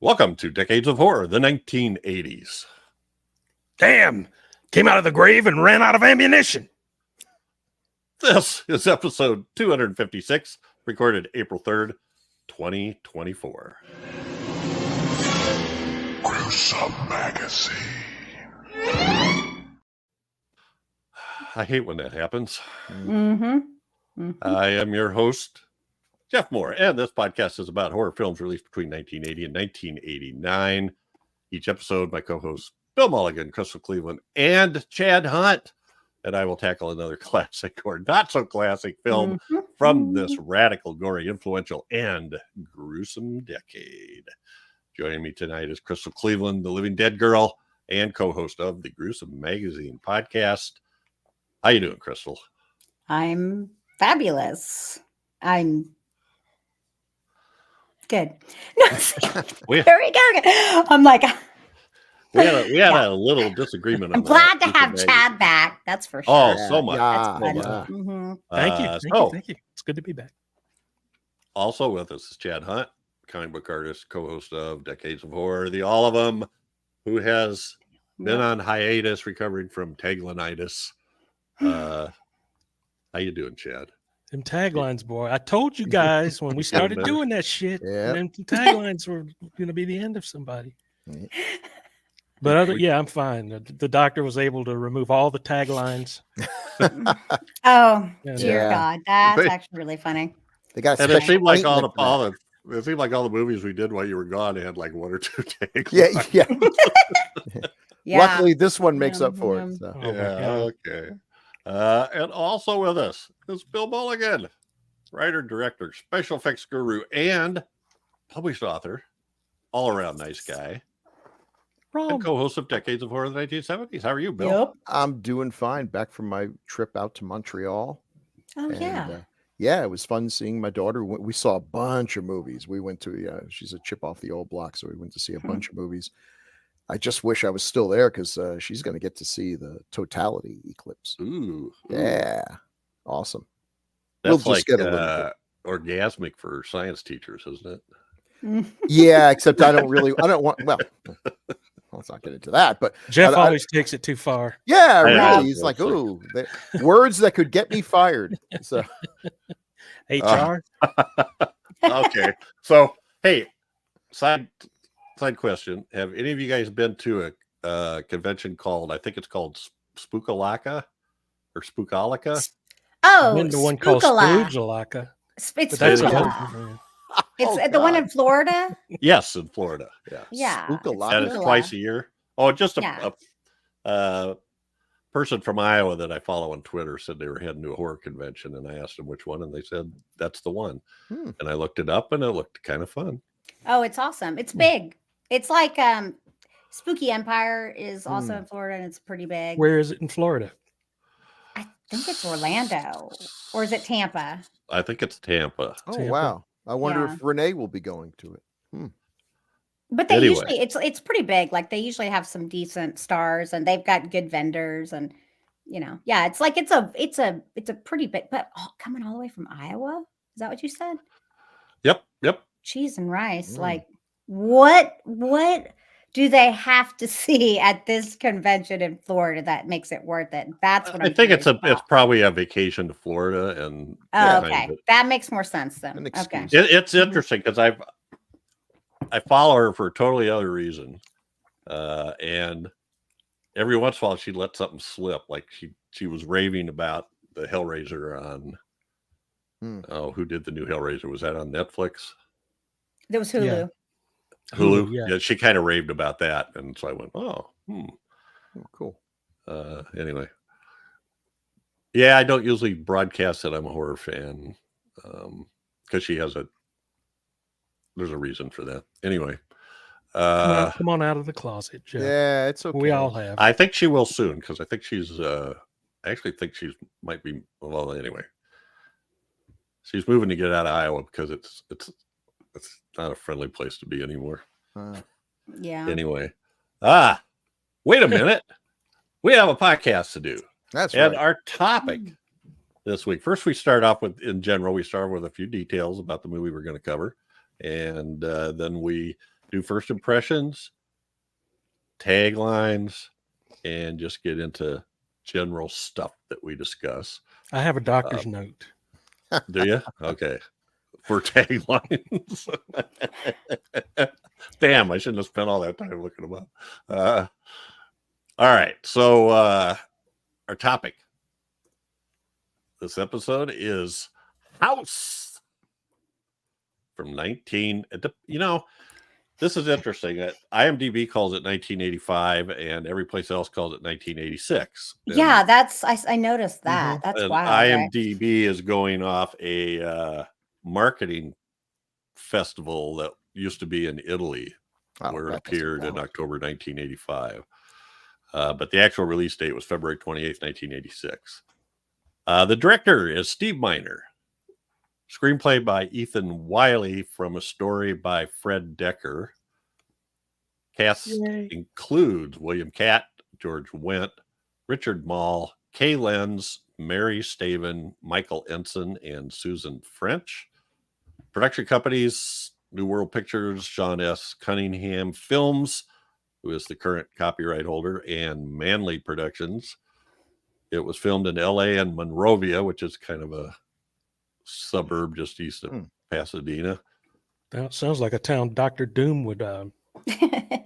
Welcome to Decades of Horror, the 1980s. Damn, came out of the grave and ran out of ammunition. This is episode 256, recorded April 3rd, 2024. Gruesome Magazine. I hate when that happens. Mm-hmm. I am your host, Jeff Mohr, and this podcast is about horror films released between 1980 and 1989. Each episode, my co-hosts Bill Mulligan, Crystal Cleveland, and Chad Hunt, and I will tackle another classic or not so classic film from this radical, gory, influential, and gruesome decade. Joining me tonight is Crystal Cleveland, the Living Dead Girl, and co-host of the Gruesome Magazine podcast. How you doing, Crystal? I'm fabulous. I'm good. There we go. I'm like, we had a little disagreement. I'm glad to have Chad back. That's for sure. Oh, so much. That's funny. Yeah. Mm-hmm. Thank you. It's good to be back. Also with us is Chad Hunt, comic book artist, co-host of Decades of Horror, the all of them, who has been on hiatus, recovering from taglinitis. How you doing, Chad? Them taglines, boy. I told you guys when we started doing that shit, them taglines were going to be the end of somebody. But I'm fine. The doctor was able to remove all the taglines. Oh, dear God. That's actually really funny. They got and it seemed like all the movies we did while you were gone had like one or two taglines. Yeah. Luckily, this one makes up for it. So. Okay. And also with us is Bill Mulligan, writer, director, special effects guru, and published author, all around nice guy, and co-host of Decades of Horror in the 1970s. How are you, Bill? Yep. I'm doing fine. Back from my trip out to Montreal. Oh, yeah, it was fun seeing my daughter. We saw a bunch of movies. We went to, she's a chip off the old block, so we went to see a bunch of movies. I just wish I was still there because she's going to get to see the totality eclipse. Ooh. Yeah. Awesome. That's we'll just get orgasmic for science teachers, isn't it? Yeah, except I don't want, well, let's not get into that. But Jeff always takes it too far. Yeah, really. He's like, ooh, words that could get me fired. So, HR. Okay. So, hey, side question: have any of you guys been to a convention called? I think it's called Spookalaka or Spookalica. Oh, been to one called Spookalaka. It's Spookala. It's the one in Florida. Yes, in Florida. Yeah. Spookalaka. And it's twice a year. Oh, just a person from Iowa that I follow on Twitter said they were heading to a horror convention, and I asked them which one, and they said that's the one. And I looked it up, and it looked kind of fun. Oh, it's awesome. It's big. It's like Spooky Empire is also in Florida, and it's pretty big. Where is it in Florida? I think it's Orlando, or is it Tampa? I think it's Tampa. Oh, Tampa. Wow. I wonder if Renee will be going to it. But they usually it's pretty big. Like they usually have some decent stars, and they've got good vendors, and it's like it's a pretty big. But coming all the way from Iowa, is that what you said? Yep. Cheese and rice. Like what do they have to see at this convention in Florida that makes it worth it? That's what I think. It's probably a vacation to Florida, and okay, that makes more sense then. Okay, it's interesting because I follow her for a totally other reason, and every once in a while she let something slip. Like she was raving about the Hellraiser on. Oh, who did the new Hellraiser? Was that on Netflix? There was Hulu. Yeah. Hulu. Yeah, she kind of raved about that, and so I went, "Oh, cool." Anyway, yeah, I don't usually broadcast that I'm a horror fan because there's a reason for that. Anyway, come on out of the closet, Jeff. Yeah, it's okay. We all have. I think she will soon because I think she's. I actually think she might be. Well, anyway, she's moving to get out of Iowa because it's not a friendly place to be anymore. Yeah. Anyway, wait a minute. We have a podcast to do. That's right. And our topic this week. First, we start off with, in general, we start with a few details about the movie we're going to cover. And then we do first impressions, taglines, and just get into general stuff that we discuss. I have a doctor's note. Do you? Okay. For taglines. Damn, I shouldn't have spent all that time looking them up. All right. So our topic this episode is House from 19. You know, this is interesting. IMDb calls it 1985, and every place else calls it 1986. Yeah, I noticed that. That's wild. IMDb is going off a marketing festival that used to be in Italy, where it appeared in October 1985. But the actual release date was February 28th, 1986. The director is Steve Miner. Screenplay by Ethan Wiley from a story by Fred Dekker. Cast includes William Catt, George Wendt, Richard Mall, Kay Lenz, Mary Staven, Michael Ensign, and Susan French. Production companies: New World Pictures, Sean S. Cunningham Films, who is the current copyright holder, and Manley Productions. It was filmed in LA and Monrovia, which is kind of a suburb just east of Pasadena. That sounds like a town Dr. Doom would.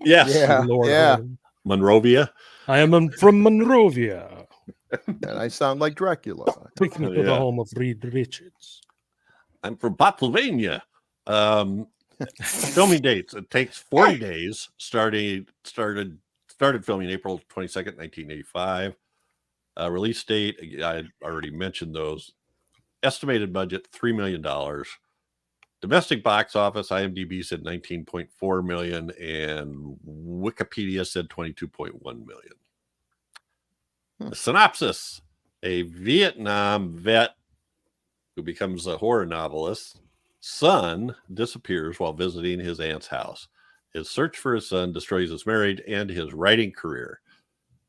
Yes. Yeah. Monrovia. I am from Monrovia. And I sound like Dracula. Take me to the home of Reed Richards. I'm from Pennsylvania. Filming dates. It takes 40 days. Started filming April 22nd, 1985. Release date, I already mentioned those. Estimated budget, $3 million. Domestic box office, IMDb said 19.4 million, and Wikipedia said 22.1 million. The synopsis: a Vietnam vet who becomes a horror novelist son disappears while visiting his aunt's house. His search for his son destroys his marriage and his writing career.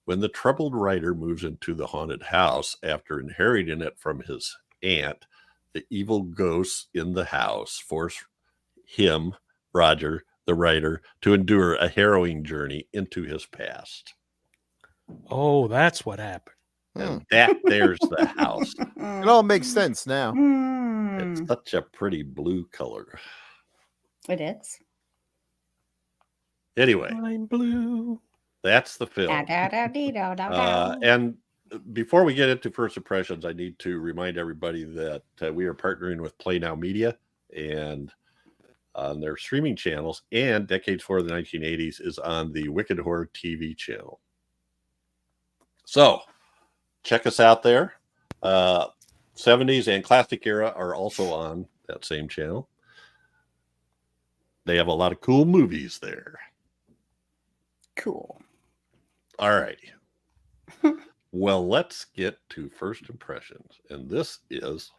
When the troubled writer moves into the haunted house after inheriting it from his aunt, the evil ghosts in the house force him, Roger, the writer, to endure a harrowing journey into his past. Oh, that's what happened. And there's the house. It all makes sense now. It's such a pretty blue color. It is. Anyway, I'm blue. That's the film. And before we get into first impressions, I need to remind everybody that we are partnering with Play Now Media and on their streaming channels, and Decades for the 1980s is on the Wicked Horror TV channel. So check us out there. 70s and classic era are also on that same channel. They have a lot of cool movies there. Cool. All righty. Well, let's get to first impressions. And this is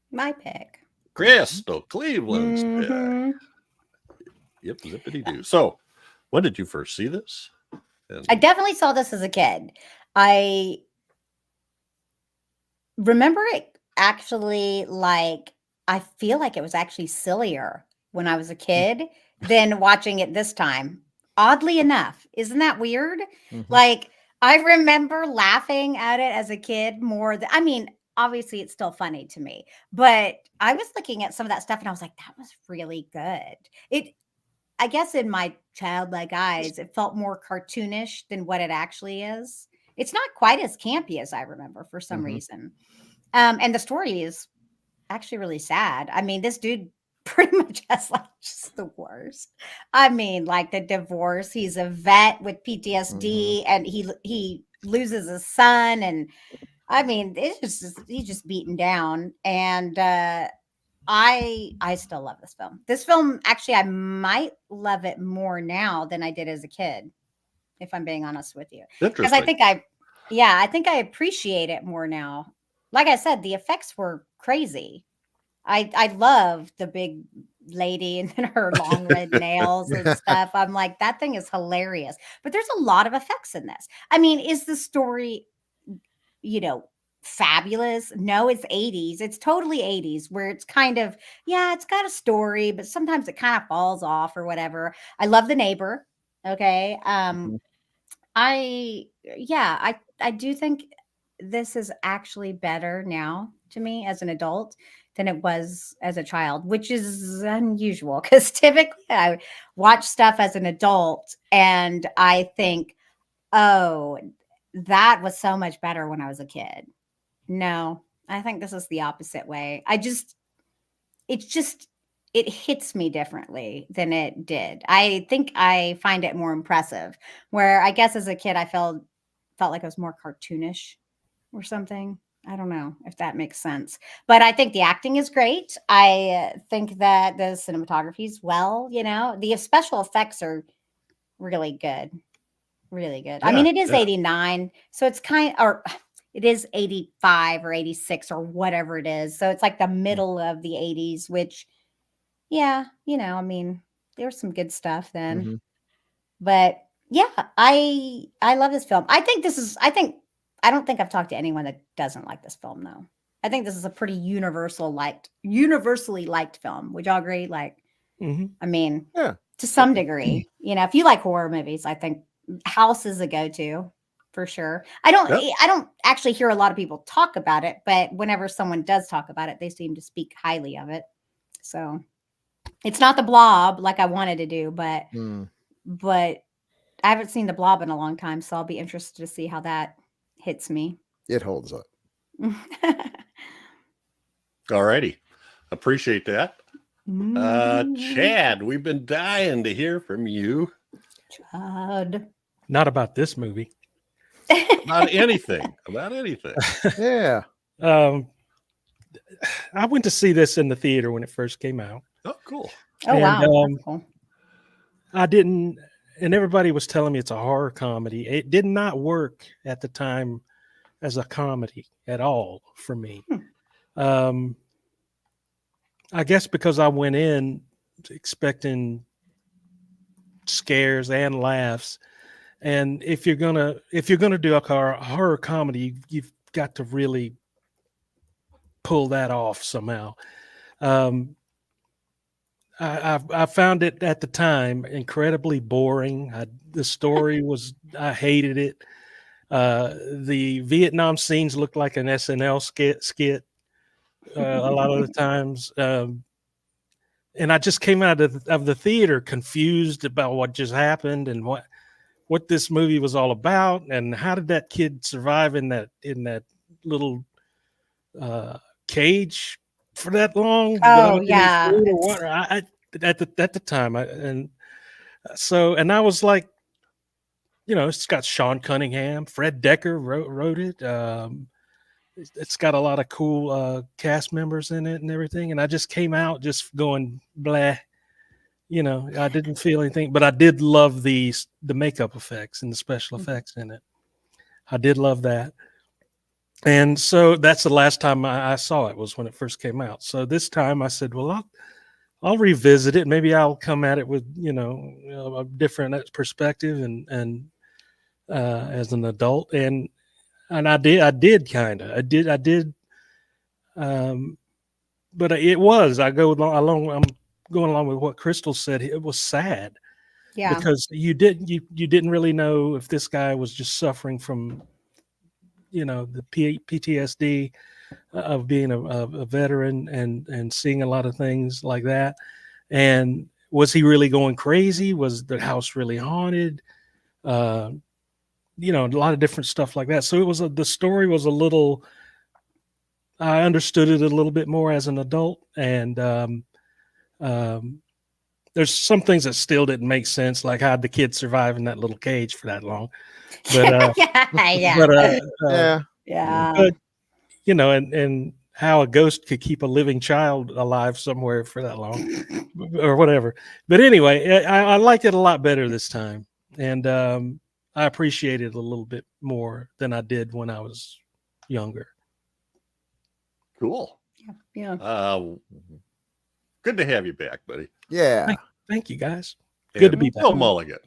my pick. Crystal Cleveland's pick. Yep, zippity-doo. So, when did you first see this? I definitely saw this as a kid. I remember it actually, like, I feel like it was actually sillier when I was a kid than watching it this time. Oddly enough. Isn't that weird? Like, I remember laughing at it as a kid more than, I mean, obviously it's still funny to me, but I was looking at some of that stuff and I was like, that was really good. I guess in my childlike eyes, it felt more cartoonish than what it actually is. It's not quite as campy as I remember for some reason. And the story is actually really sad. I mean, this dude pretty much has like just the worst. I mean, like the divorce. He's a vet with PTSD, and he loses his son, and I mean, he's just beaten down. And I still love this film. This film, actually, I might love it more now than I did as a kid, if I'm being honest with you. Because I think I appreciate it more now. Like I said, the effects were crazy. I love the big lady and then her long red nails and stuff. I'm like, that thing is hilarious. But there's a lot of effects in this. I mean, is the story, fabulous. No, it's 80s. It's totally 80s where it's kind of, yeah, it's got a story, but sometimes it kind of falls off or whatever. I love The Neighbor. Okay. I do think this is actually better now to me as an adult than it was as a child, which is unusual because typically I watch stuff as an adult and I think, oh, that was so much better when I was a kid. No, I think this is the opposite way. It hits me differently than it did. I think I find it more impressive. Where I guess as a kid, I felt like it was more cartoonish or something. I don't know if that makes sense. But I think the acting is great. I think that the cinematography is the special effects are really good. Really good. I mean, it is 89, so it's or it is 85 or 86 or whatever it is. So it's like the middle of the 80s, which, yeah, I mean, there's some good stuff then. But yeah, I love this film. I don't think I've talked to anyone that doesn't like this film, though. I think this is a pretty universally liked film. Would y'all agree? Like, I mean, to some degree, if you like horror movies, I think House is a go-to for sure. I don't actually hear a lot of people talk about it, but whenever someone does talk about it, they seem to speak highly of it. So it's not The Blob like I wanted to do, but I haven't seen The Blob in a long time, so I'll be interested to see how that hits me. It holds up. All righty. Appreciate that. Chad, we've been dying to hear from you. Chad. Not about this movie. About anything. Yeah. I went to see this in the theater when it first came out. Oh, cool. Oh, wow. That's cool. I didn't, and everybody was telling me it's a horror comedy. It did not work at the time as a comedy at all for me. I guess because I went in expecting scares and laughs, and if you're gonna do a horror comedy, you've got to really pull that off somehow. I found it at the time incredibly boring. The story I hated it. The Vietnam scenes looked like an SNL skit a lot of the times. And I just came out of the theater confused about what just happened and what this movie was all about, and how did that kid survive in that little cage for that long? Oh yeah. At the time, and I was like, it's got Sean Cunningham, Fred Dekker wrote it. It's got a lot of cool cast members in it and everything. And I just came out just going blah. I didn't feel anything, but I did love the makeup effects and the special effects in it. I did love that. And so that's the last time I saw it, was when it first came out. So this time I said, well, I'll revisit it. Maybe I'll come at it with, a different perspective and as an adult. And I did kind of, but it was, I'm going along with what Crystal said. It was sad. Yeah. Because you didn't really know if this guy was just suffering from, the PTSD of being a veteran and seeing a lot of things like that. And was he really going crazy? Was the house really haunted? A lot of different stuff like that. So the story was a little, I understood it a little bit more as an adult. And there's some things that still didn't make sense, like how'd the kid survive in that little cage for that long? But But and how a ghost could keep a living child alive somewhere for that long, or whatever. But anyway, I liked it a lot better this time, and I appreciate it a little bit more than I did when I was younger. Cool. Yeah. Good to have you back, buddy. Yeah. Thank you, guys. And good to be back. Bill Mulligan.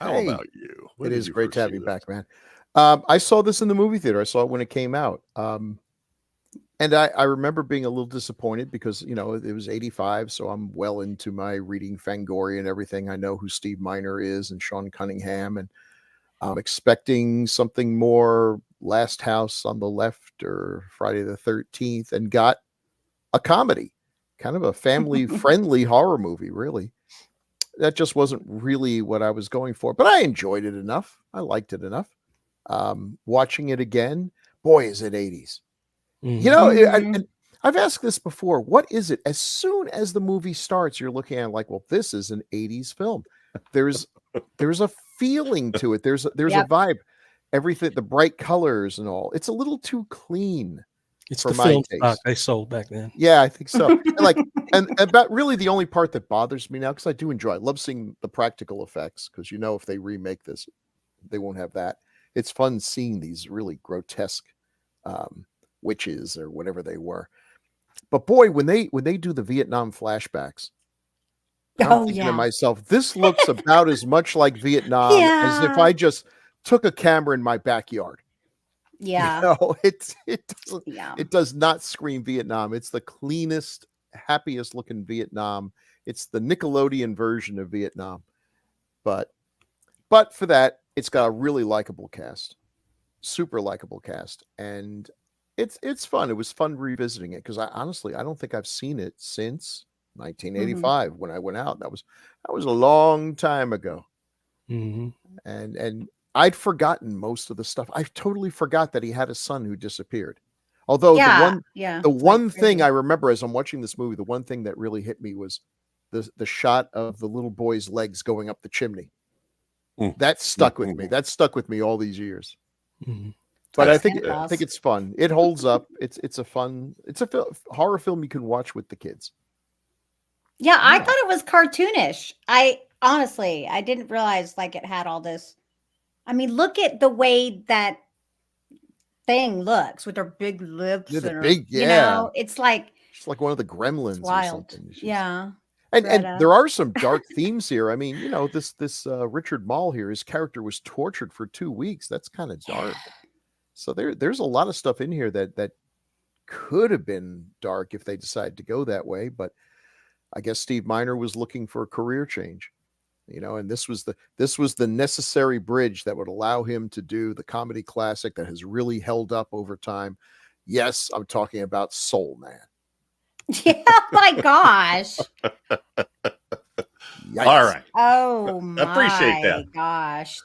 How about you? It is great to have you back, man. I saw this in the movie theater. I saw it when it came out. And I remember being a little disappointed because, it was 85. So I'm well into my reading Fangoria and everything. I know who Steve Miner is and Sean Cunningham. And I'm expecting something more Last House on the Left or Friday the 13th, and got a comedy, kind of a family friendly horror movie, really. That just wasn't really what I was going for, but I enjoyed it enough. I liked it enough. Watching it again, boy, is it 80s. Mm-hmm. I've asked this before. What is it? As soon as the movie starts, you're looking at it like, well, this is an 80s film. There's a feeling to it. There's a vibe. Everything, the bright colors and all. It's a little too clean. It's for the my film taste. stock they sold back then. Yeah, I think so. and about really the only part that bothers me now, because I do enjoy. I love seeing the practical effects, because if they remake this, they won't have that. It's fun seeing these really grotesque witches or whatever they were. But boy, when they do the Vietnam flashbacks, I'm thinking to myself, this looks about as much like Vietnam as if I just took a camera in my backyard. Yeah. It does not scream Vietnam. It's the cleanest, happiest looking Vietnam. It's the Nickelodeon version of Vietnam. But for that, it's got a really likable cast. Super likable cast. And it's fun. It was fun revisiting it, because I don't think I've seen it since 1985 when I went out. That was a long time ago. Mm-hmm. And I'd forgotten most of the stuff. I totally forgot that he had a son who disappeared. Although the one thing I remember as I'm watching this movie, the one thing that really hit me was the shot of the little boy's legs going up the chimney. That stuck with me. That stuck with me all these years. Mm-hmm. But I think it's fun. It holds up. It's a horror film you can watch with the kids. Yeah, I thought it was cartoonish. I didn't realize it had all this. I mean, look at the way that thing looks with her big lips and her, it's like she's like one of the gremlins or something. Yeah. And there are some dark themes here. I mean, this Richard Mohr here, his character was tortured for 2 weeks. That's kind of dark. So there's a lot of stuff in here that could have been dark if they decided to go that way. But I guess Steve Miner was looking for a career change, and this was the necessary bridge that would allow him to do the comedy classic that has really held up over time. Yes, I'm talking about Soul Man. Yeah, my gosh. All right. Oh my appreciate that. Gosh.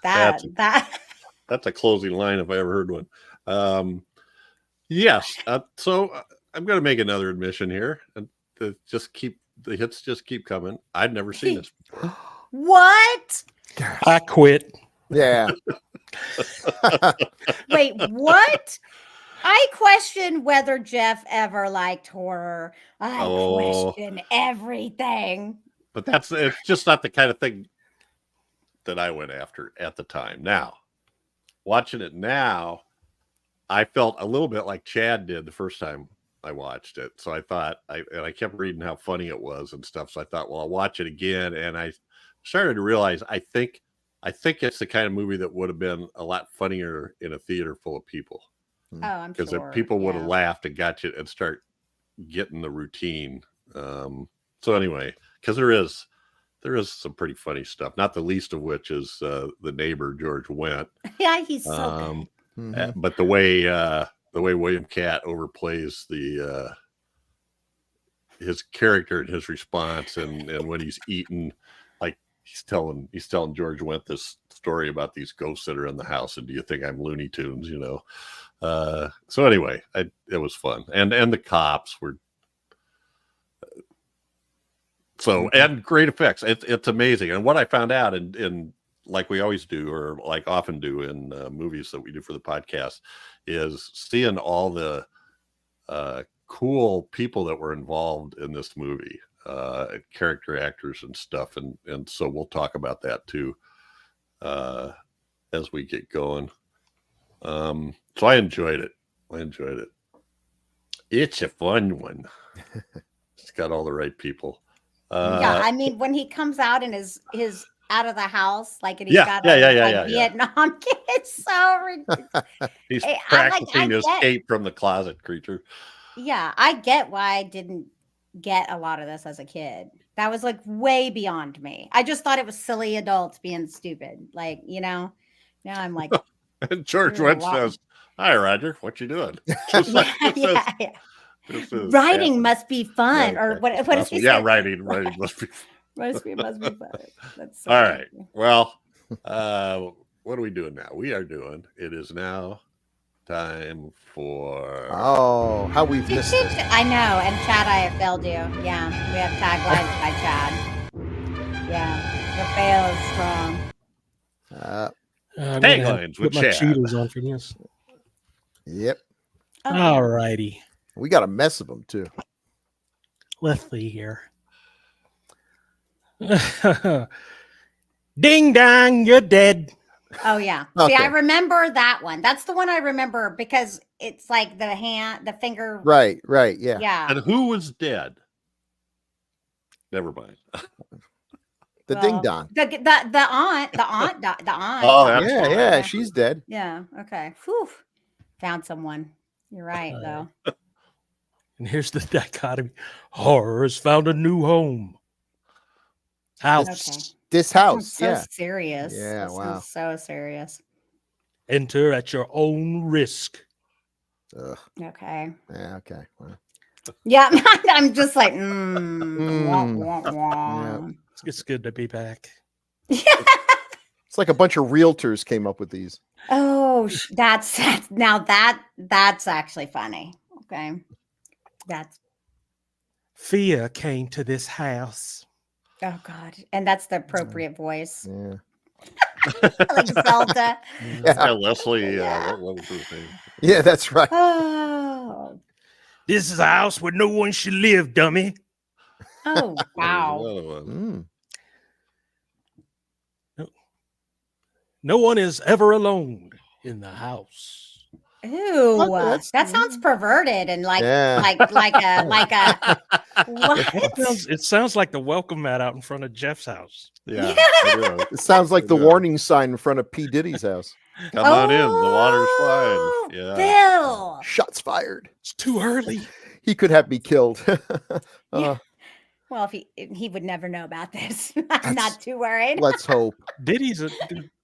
That's a closing line if I ever heard one. Yes. So I'm going to make another admission here, and the hits just keep coming. I'd never seen this before. What? I quit. Yeah. Wait, what? I question whether Jeff ever liked horror. I question everything. But it's just not the kind of thing that I went after at the time. Now, watching it now, I felt a little bit like Chad did the first time I watched it. So I thought, I kept reading how funny it was and stuff. So I thought, well, I'll watch it again. And I started to realize, I think it's the kind of movie that would have been a lot funnier in a theater full of people. Oh, I'm sure. Because people would have laughed and got you and start getting the routine. So anyway, because there is some pretty funny stuff, not the least of which is the neighbor, George Wendt. Yeah, he's so good. But the way William Catt overplays his character and his response, and when he's eating, like he's telling George Wendt this story about these ghosts that are in the house, and do you think I'm Looney Tunes? So anyway, it was fun, and the cops were and great effects. It's amazing. And what I found out in like we always do, or like often do in movies that we do for the podcast, is seeing all the cool people that were involved in this movie, character actors and stuff. And so we'll talk about that too as we get going. So I enjoyed it. It's a fun one. It's got all the right people. Yeah, I mean, when he comes out in his out of the house, like, and he's Yeah, got yeah. Vietnam kid. It's so ridiculous. He's I practicing to get- escape from the closet creature. Yeah, I get why I didn't get a lot of this as a kid. That was like way beyond me. I just thought it was silly adults being stupid. Like, now I'm like, And George There's a Wendt lot. says, "Hi, Roger. What you doing?" Just like yeah. this is Writing happening. must be fun, Yeah, or what does awesome. he Yeah, say? writing must be. Must be fun. That's so All right. funny. Well, what are we doing now? It is now time for how we've missed it. I know, and Chad, I have failed you. Yeah, we have taglines by Chad. Yeah, the fail is strong. I'm gonna have Taglines to with put my Chad. cheaters on for this. Yep. All righty. We got a mess of them too. Let's see here. Ding dong, you're dead. Oh yeah. Okay. See, I remember that one. That's the one I remember because it's like the finger. Right. Yeah. Yeah. And who was dead? Never mind. The ding dong. The aunt. The aunt. Oh, that's Yeah, fine. yeah. She's dead. Yeah. Okay. Whew. Found someone. You're right, though. And here's the dichotomy. Horror has found a new home. House. Okay. This That house. sounds so Yeah. serious. Yeah, That wow. sounds so serious. Enter at your own risk. Ugh. Okay. Yeah. Okay. Well, Yeah. I'm just like, wah, wah, wah. It's good to be back. it's like a bunch of realtors came up with these. Oh, that's actually funny. Okay. That's Fear came to this house. oh god, and that's the appropriate voice, Yeah. like Zelda. Yeah, Leslie. What was his name? Yeah, that's right. Oh, This is a house where no one should live, dummy. oh wow. There's another one. No one is ever alone in the house. Ooh, That's- that sounds perverted and like Yeah. like a what? It sounds like the welcome mat out in front of Jeff's house. Yeah. It sounds like the Yeah. warning sign in front of P. Diddy's house. Come on in. The water's Oh, fine. Yeah. Bill. Shots fired. It's too early. He could have me killed. Yeah. Well, if he would never know about this, I'm not too worried. Let's hope. Diddy's a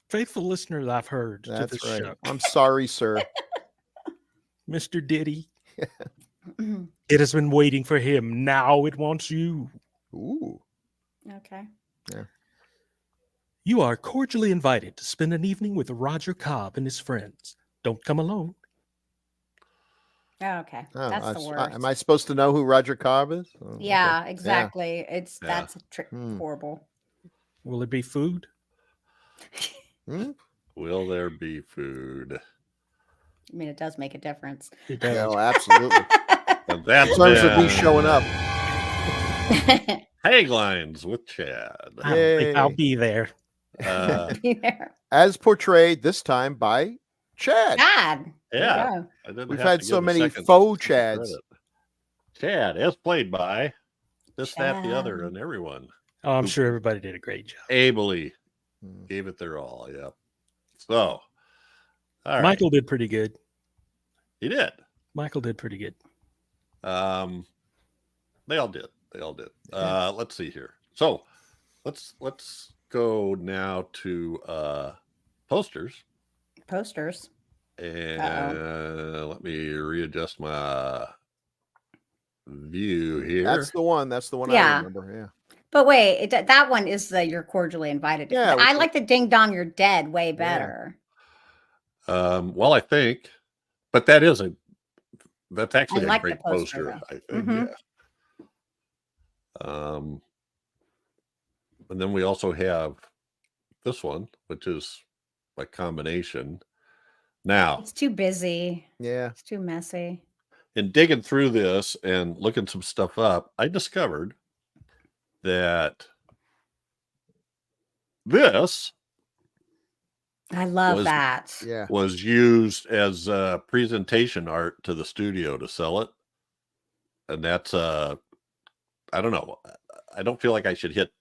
faithful listener that I've heard to That's this right. show. I'm sorry, sir. Mr. Diddy. It has been waiting for him. Now it wants you. Ooh. Okay. You are cordially invited to spend an evening with Roger Cobb and his friends. Don't come alone. Oh, okay. Oh, That's the worst. am I supposed to know who Roger Cobb is? Oh, okay. Yeah, exactly. Yeah. That's horrible. Will it be food? Hmm? Will there be food? I mean, it does make a difference. It does. No, absolutely. And that's In terms of me been showing up. Taglines with Chad. I don't think I'll Yay. be there. Be there. As portrayed this time by Chad. God. Yeah. I didn't We've have had to so give the many second faux credit. Chads. Chad, as played by this, that, the other, Chad. and everyone. Oh, I'm sure everybody did a great job. Ably Hmm. gave it their all. Yep. So, all right. Michael did pretty good. He did. Michael did pretty good. They all did. Let's see here. So let's go now to posters. Posters. And let me readjust my view here. That's the one. That's the one I Yeah. remember. Yeah. But wait, that one is the you're cordially invited. Yeah, I which- like the ding dong, you're dead way better. Well, I think, but that's actually like a the great poster, poster. I think, Mhm. yeah. And then we also have this one, which is a combination. Now, It's too busy. Yeah. It's too messy. in digging through this and looking some stuff up, I discovered that this I love Was- that. Yeah. was used as presentation art to the studio to sell it. And that's I don't know. I don't feel like I should hit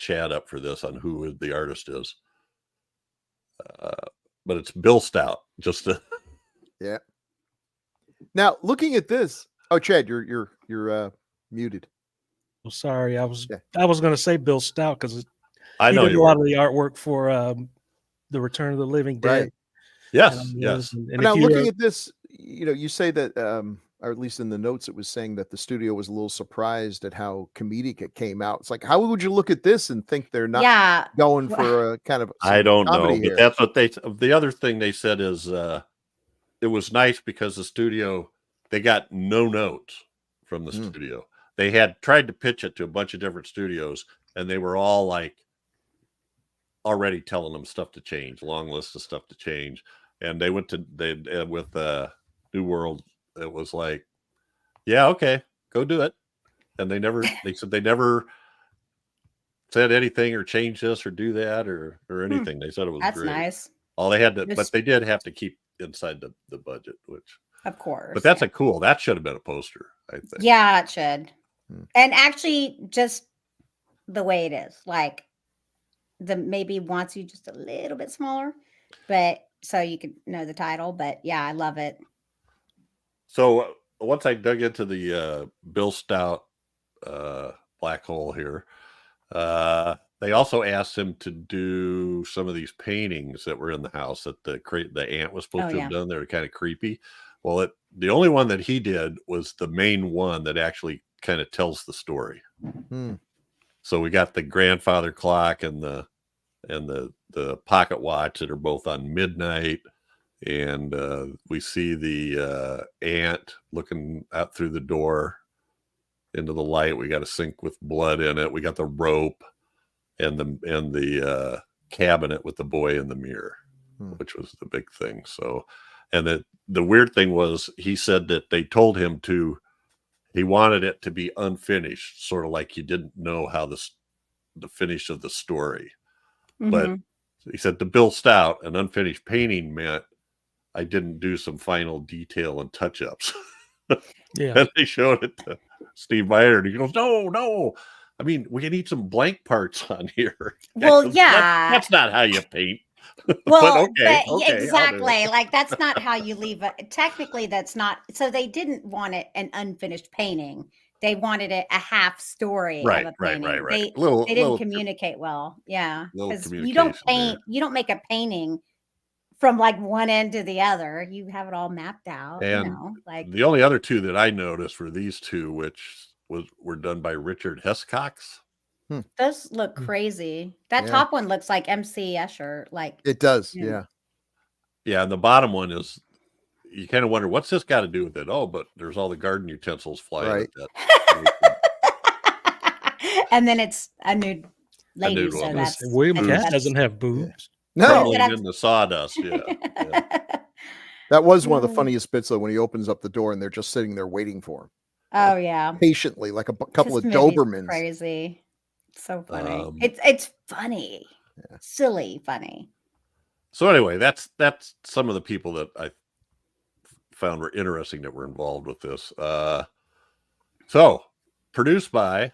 Chad up for this on who the artist is. But it's Bill Stout. Just to... Yeah. Now looking at this, oh Chad, you're muted. Well, sorry, I was going to say Bill Stout because I know he did a lot of the artwork for the Return of the Living Dead. Right. Yes, yes. And now looking at this, you say that, or at least in the notes, it was saying that the studio was a little surprised at how comedic it came out. It's like, how would you look at this and think they're not going for a kind of? I don't know, here? but that's what the other thing they said is it was nice because the studio, they got no notes from the studio. They had tried to pitch it to a bunch of different studios, and they were all like already telling them stuff to change, long list of stuff to change. And they went to with New World. It was like, yeah, okay, go do it. And they said they never said anything or change this or do that or anything. They said it was That's great. nice. All they had to, but they did have to keep inside the budget, which of course. But that's that should have been a poster, I think. Yeah, it should. And actually, just the way it is, like maybe wants you just a little bit smaller, but so you could know the title. But yeah, I love it. So once I dug into the Bill Stout black hole here, they also asked him to do some of these paintings that were in the house that the ant was supposed to have done. They were kind of creepy. Well, the only one that he did was the main one that actually kind of tells the story. So we got the grandfather clock and the pocket watch that are both on midnight, and we see the ant looking out through the door into the light. We got a sink with blood in it. We got the rope and the cabinet with the boy in the mirror, which was the big thing. So, and the weird thing was, he said that they told him he wanted it to be unfinished, sort of like you didn't know how the finish of the story. But he said to Bill Stout, an unfinished painting meant I didn't do some final detail and touch-ups. Yeah. And they showed it to Steve Miner, and he goes, no. I mean, we need some blank parts on here. Well, yeah. That's not how you paint. Well, okay, exactly. Like, that's not how you leave it. Technically, that's not. So they didn't want it an unfinished painting. They wanted it a half story of a painting. Right. They didn't communicate well. Yeah. Because you don't paint, you don't make a painting from like one end to the other. You have it all mapped out. And like the only other two that I noticed were these two, which were done by Richard Hescox. Those look crazy. That top one looks like MC Escher. Like it does. Yeah. And the bottom one is, you kind of wonder, what's this got to do with it? Oh, but there's all the garden utensils flying. Right. And then it's a nude lady. So that's William Cat doesn't have boobs. No, in the sawdust. Yeah. That was one of the funniest bits though, when he opens up the door and they're just sitting there waiting for him. Oh yeah, patiently, like a couple of Dobermans. Crazy, so funny. It's funny, silly, funny. So anyway, that's some of the people that I found were interesting that were involved with this. So produced by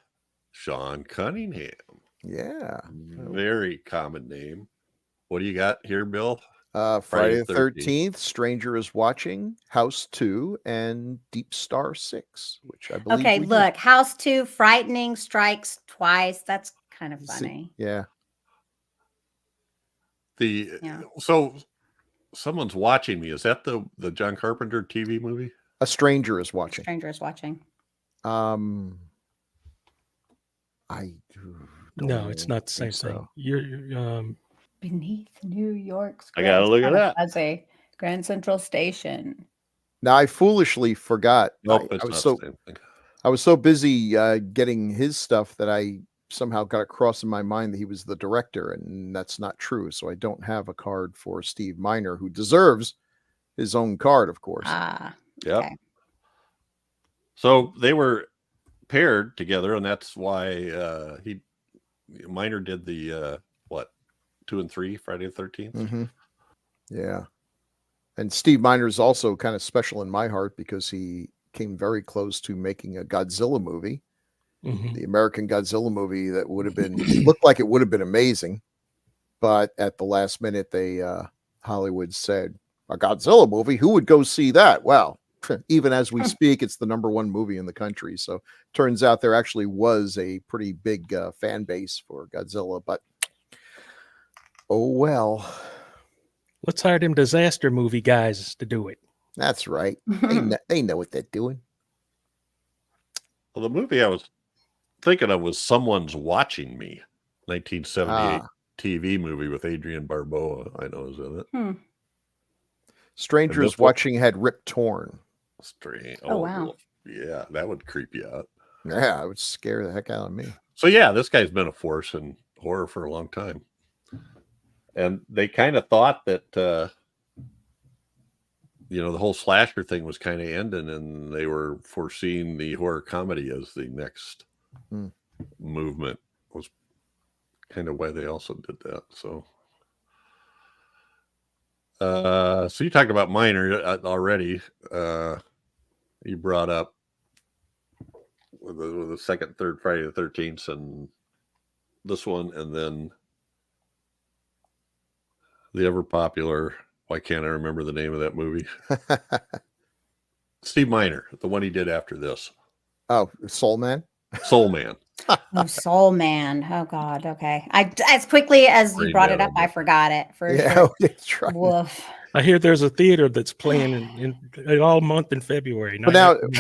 Sean Cunningham. Yeah, very common name. What do you got here, Bill? Friday the 13th, Stranger is Watching, House 2, and Deep Star 6, which I believe. Okay, look, House 2, Frightening, Strikes Twice. That's kind of funny. Yeah. So someone's watching me. Is that the John Carpenter TV movie? A Stranger is Watching. Stranger is Watching. No, it's not the same thing. You're Beneath New York's. I gotta look at that. As a Grand Central Station. Now I foolishly forgot. Nope, I was so busy getting his stuff that I somehow got across in my mind that he was the director, and that's not true. So I don't have a card for Steve Miner, who deserves his own card, of course. Yeah. Okay. So they were paired together, and that's why Miner did the 2 and 3 Friday the 13th. Mm-hmm. Yeah. And Steve Miner is also kind of special in my heart because he came very close to making a Godzilla movie. the American Godzilla movie that would have been looked like it would have been amazing, but at the last minute they Hollywood said a Godzilla movie, who would go see that? Well, even as we speak, it's the #1 movie in the country. So turns out there actually was a pretty big fan base for Godzilla, but oh well. Let's hire them disaster movie guys to do it. That's right. They know what they're doing. Well, the movie I was thinking of was Someone's Watching Me, 1978 TV movie with Adrian Barbeau. I know is in it. Strangers Watching had Rip Torn. Strange. Oh wow. Yeah, that would creep you out. Yeah, it would scare the heck out of me. So yeah, this guy's been a force in horror for a long time. And they kind of thought that the whole slasher thing was kind of ending, and they were foreseeing the horror comedy as the next movement. Was kind of why they also did that. So so you talked about Minor already. You brought up with the second, third Friday the 13th, and this one, and then the ever popular. Why can't I remember the name of that movie? Steve Miner, the one he did after this. Oh, Soul Man. Soul Man. Oh, Soul Man. Oh God. Okay. As quickly as you brought it up, I forgot it. For sure. That's right. Woof. I hear there's a theater that's playing in all month in February, night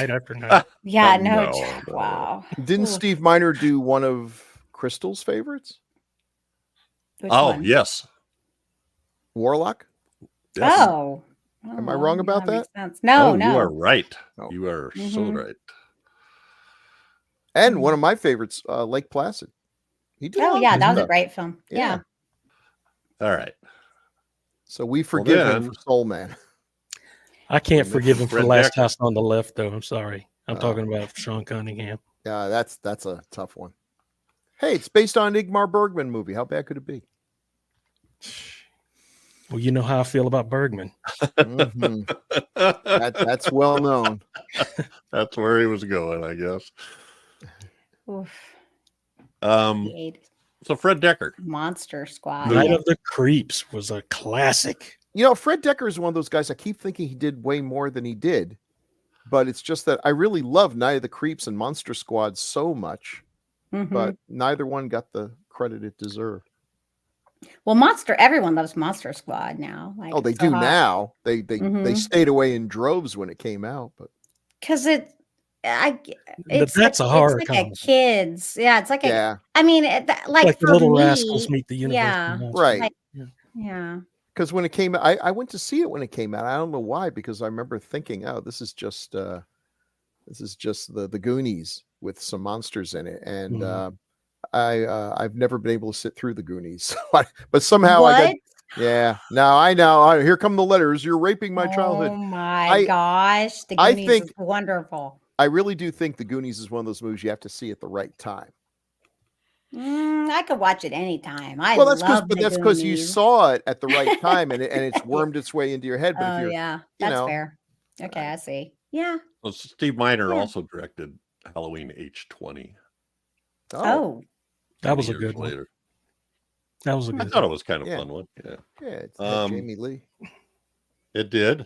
after night. Yeah. No. Wow. Didn't Steve Miner do one of Crystal's favorites? Which Oh, one? yes. Warlock? Yes. Oh. Am I wrong about that? Makes sense. No, no. You are right. Oh. You are so right. And one of my favorites, Lake Placid. He did. Oh yeah, that was a great film. Yeah. All right. So we forgive him then- for Soul Man. I can't forgive him for Fred Last Dekker. House on the Left, though. I'm sorry. I'm talking about Sean Cunningham. Yeah, that's a tough one. Hey, it's based on an Ingmar Bergman movie. How bad could it be? Well, you know how I feel about Bergman. That's well known. That's where he was going, I guess. Oof. So Fred Dekker. Monster Squad. Night of the Creeps was a classic. Fred Dekker is one of those guys. I keep thinking he did way more than he did, but it's just that I really love Night of the Creeps and Monster Squad so much, but neither one got the credit it deserved. Well, everyone loves Monster Squad now. Like, they do now. They stayed away in droves when it came out, but because that's a horror it's like comedy. a kids. Yeah, it's like I mean, like for the Little me, Rascals meet the universe. Yeah, right. Like, yeah. Because when it came out, I went to see it when it came out. I don't know why, because I remember thinking, "Oh, this is just the Goonies with some monsters in it," and I've never been able to sit through the Goonies, but somehow I got. Yeah, now I know. Here come the letters. You're raping my childhood. Oh my gosh, the Goonies is wonderful. I really do think the Goonies is one of those movies you have to see at the right time. I could watch it anytime. That's because you saw it at the right time and it's wormed its way into your head. But if you're, that's fair. Okay, I see. Yeah. Well, Steve Miner also directed Halloween H20. Oh, that was a good one. That was a good. I thought it was kind of fun one. Yeah. It's Jamie Lee. It did.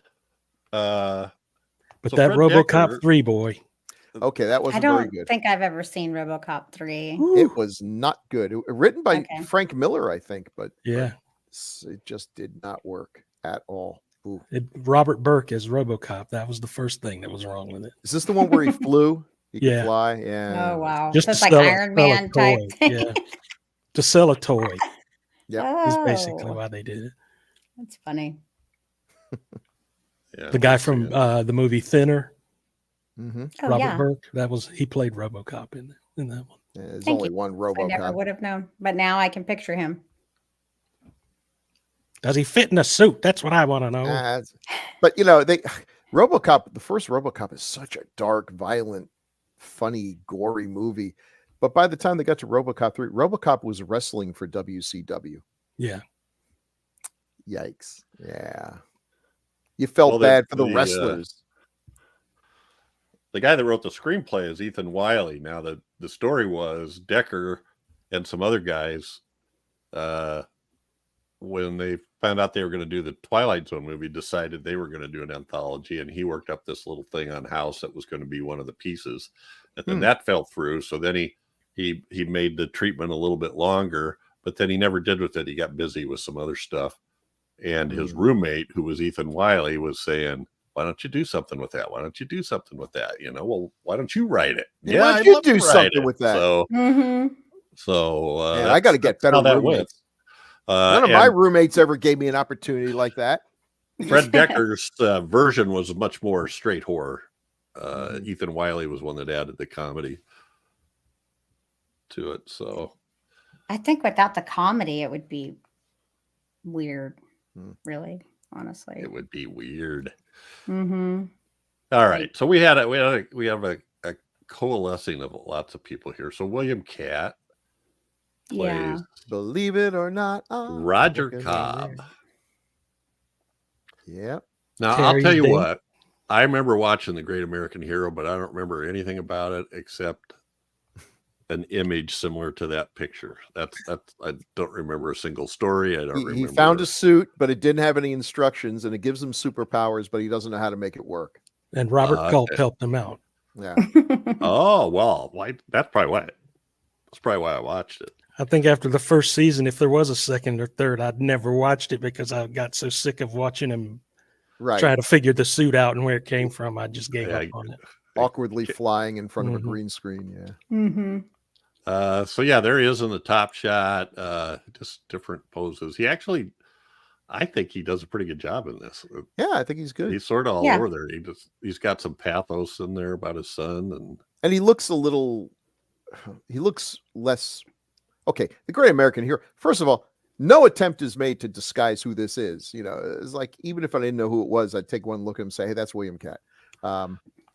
But so that RoboCop 3, boy. Okay, that wasn't very good. I don't think I've ever seen RoboCop 3. It was not good. Written by Frank Miller, I think, but it just did not work at all. Robert Burke as RoboCop. That was the first thing that was wrong with it. Is this the one where he flew? He could fly? Yeah. Oh, wow. Just like Iron Man type thing. Yeah. To sell a toy. Yeah. Is basically why they did it. That's funny. The guy from the movie Thinner. Robert Burke. He played RoboCop in that one. Yeah, there's only one RoboCop. I never would have known, but now I can picture him. Does he fit in a suit? That's what I want to know. But RoboCop, the first RoboCop is such a dark, violent, funny, gory movie. But by the time they got to RoboCop 3, RoboCop was wrestling for WCW. Yeah. Yikes. Yeah. You felt bad for the wrestlers. The guy that wrote the screenplay is Ethan Wiley. Now, the the story was Dekker and some other guys, when they found out they were going to do the Twilight Zone movie, decided they were going to do an anthology, and he worked up this little thing on House that was going to be one of the pieces, and then that fell through. So then he made the treatment a little bit longer, but then he never did with it. He got busy with some other stuff, and his roommate, who was Ethan Wiley, was saying, "Why don't you do something with that? Why don't you do something with that? You know, well, why don't you write it? Yeah, why don't you do something with that?" So, I got to get better roommates. None of my roommates ever gave me an opportunity like that. Fred Dekker's version was much more straight horror. Ethan Wiley was one that added the comedy to it. So I think without the comedy, it would be weird. Really, honestly, it would be weird. Mm-hmm. All right, so we have a coalescing of lots of people here. So William Catt plays, believe it or not, Roger Cobb. Yeah. Now I'll tell you what, I remember watching The Great American Hero, but I don't remember anything about it except an image similar to that picture. That's I don't remember a single story. I don't remember. He found a suit, but it didn't have any instructions, and it gives him superpowers, but he doesn't know how to make it work. And Robert Culp helped him out. Yeah. Oh well, that's probably why I watched it. I think after the first season, if there was a second or third, I'd never watched it because I got so sick of watching him try to figure the suit out and where it came from. I just gave up on it. Awkwardly flying in front of a green screen. Yeah. Mm-hmm. So yeah, there he is in the top shot. Just different poses. He actually, I think he does a pretty good job in this. Yeah, I think he's good. He's sort of all over there. He's got some pathos in there about his son, and he looks less. Okay, The Great American Hero. First of all, no attempt is made to disguise who this is. You know, it's like, even if I didn't know who it was, I'd take one look at him and say, "Hey, that's William Catt."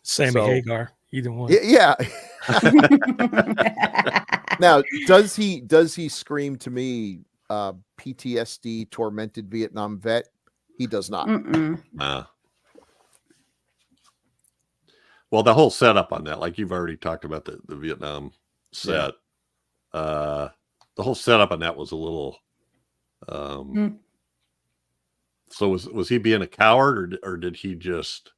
Sammy Hagar, either one. Yeah. Now, does he scream to me PTSD tormented Vietnam vet? He does not. Well, the whole setup on that, like you've already talked about the Vietnam set. Yeah. The whole setup on that was a little. So was he being a coward, or did he just?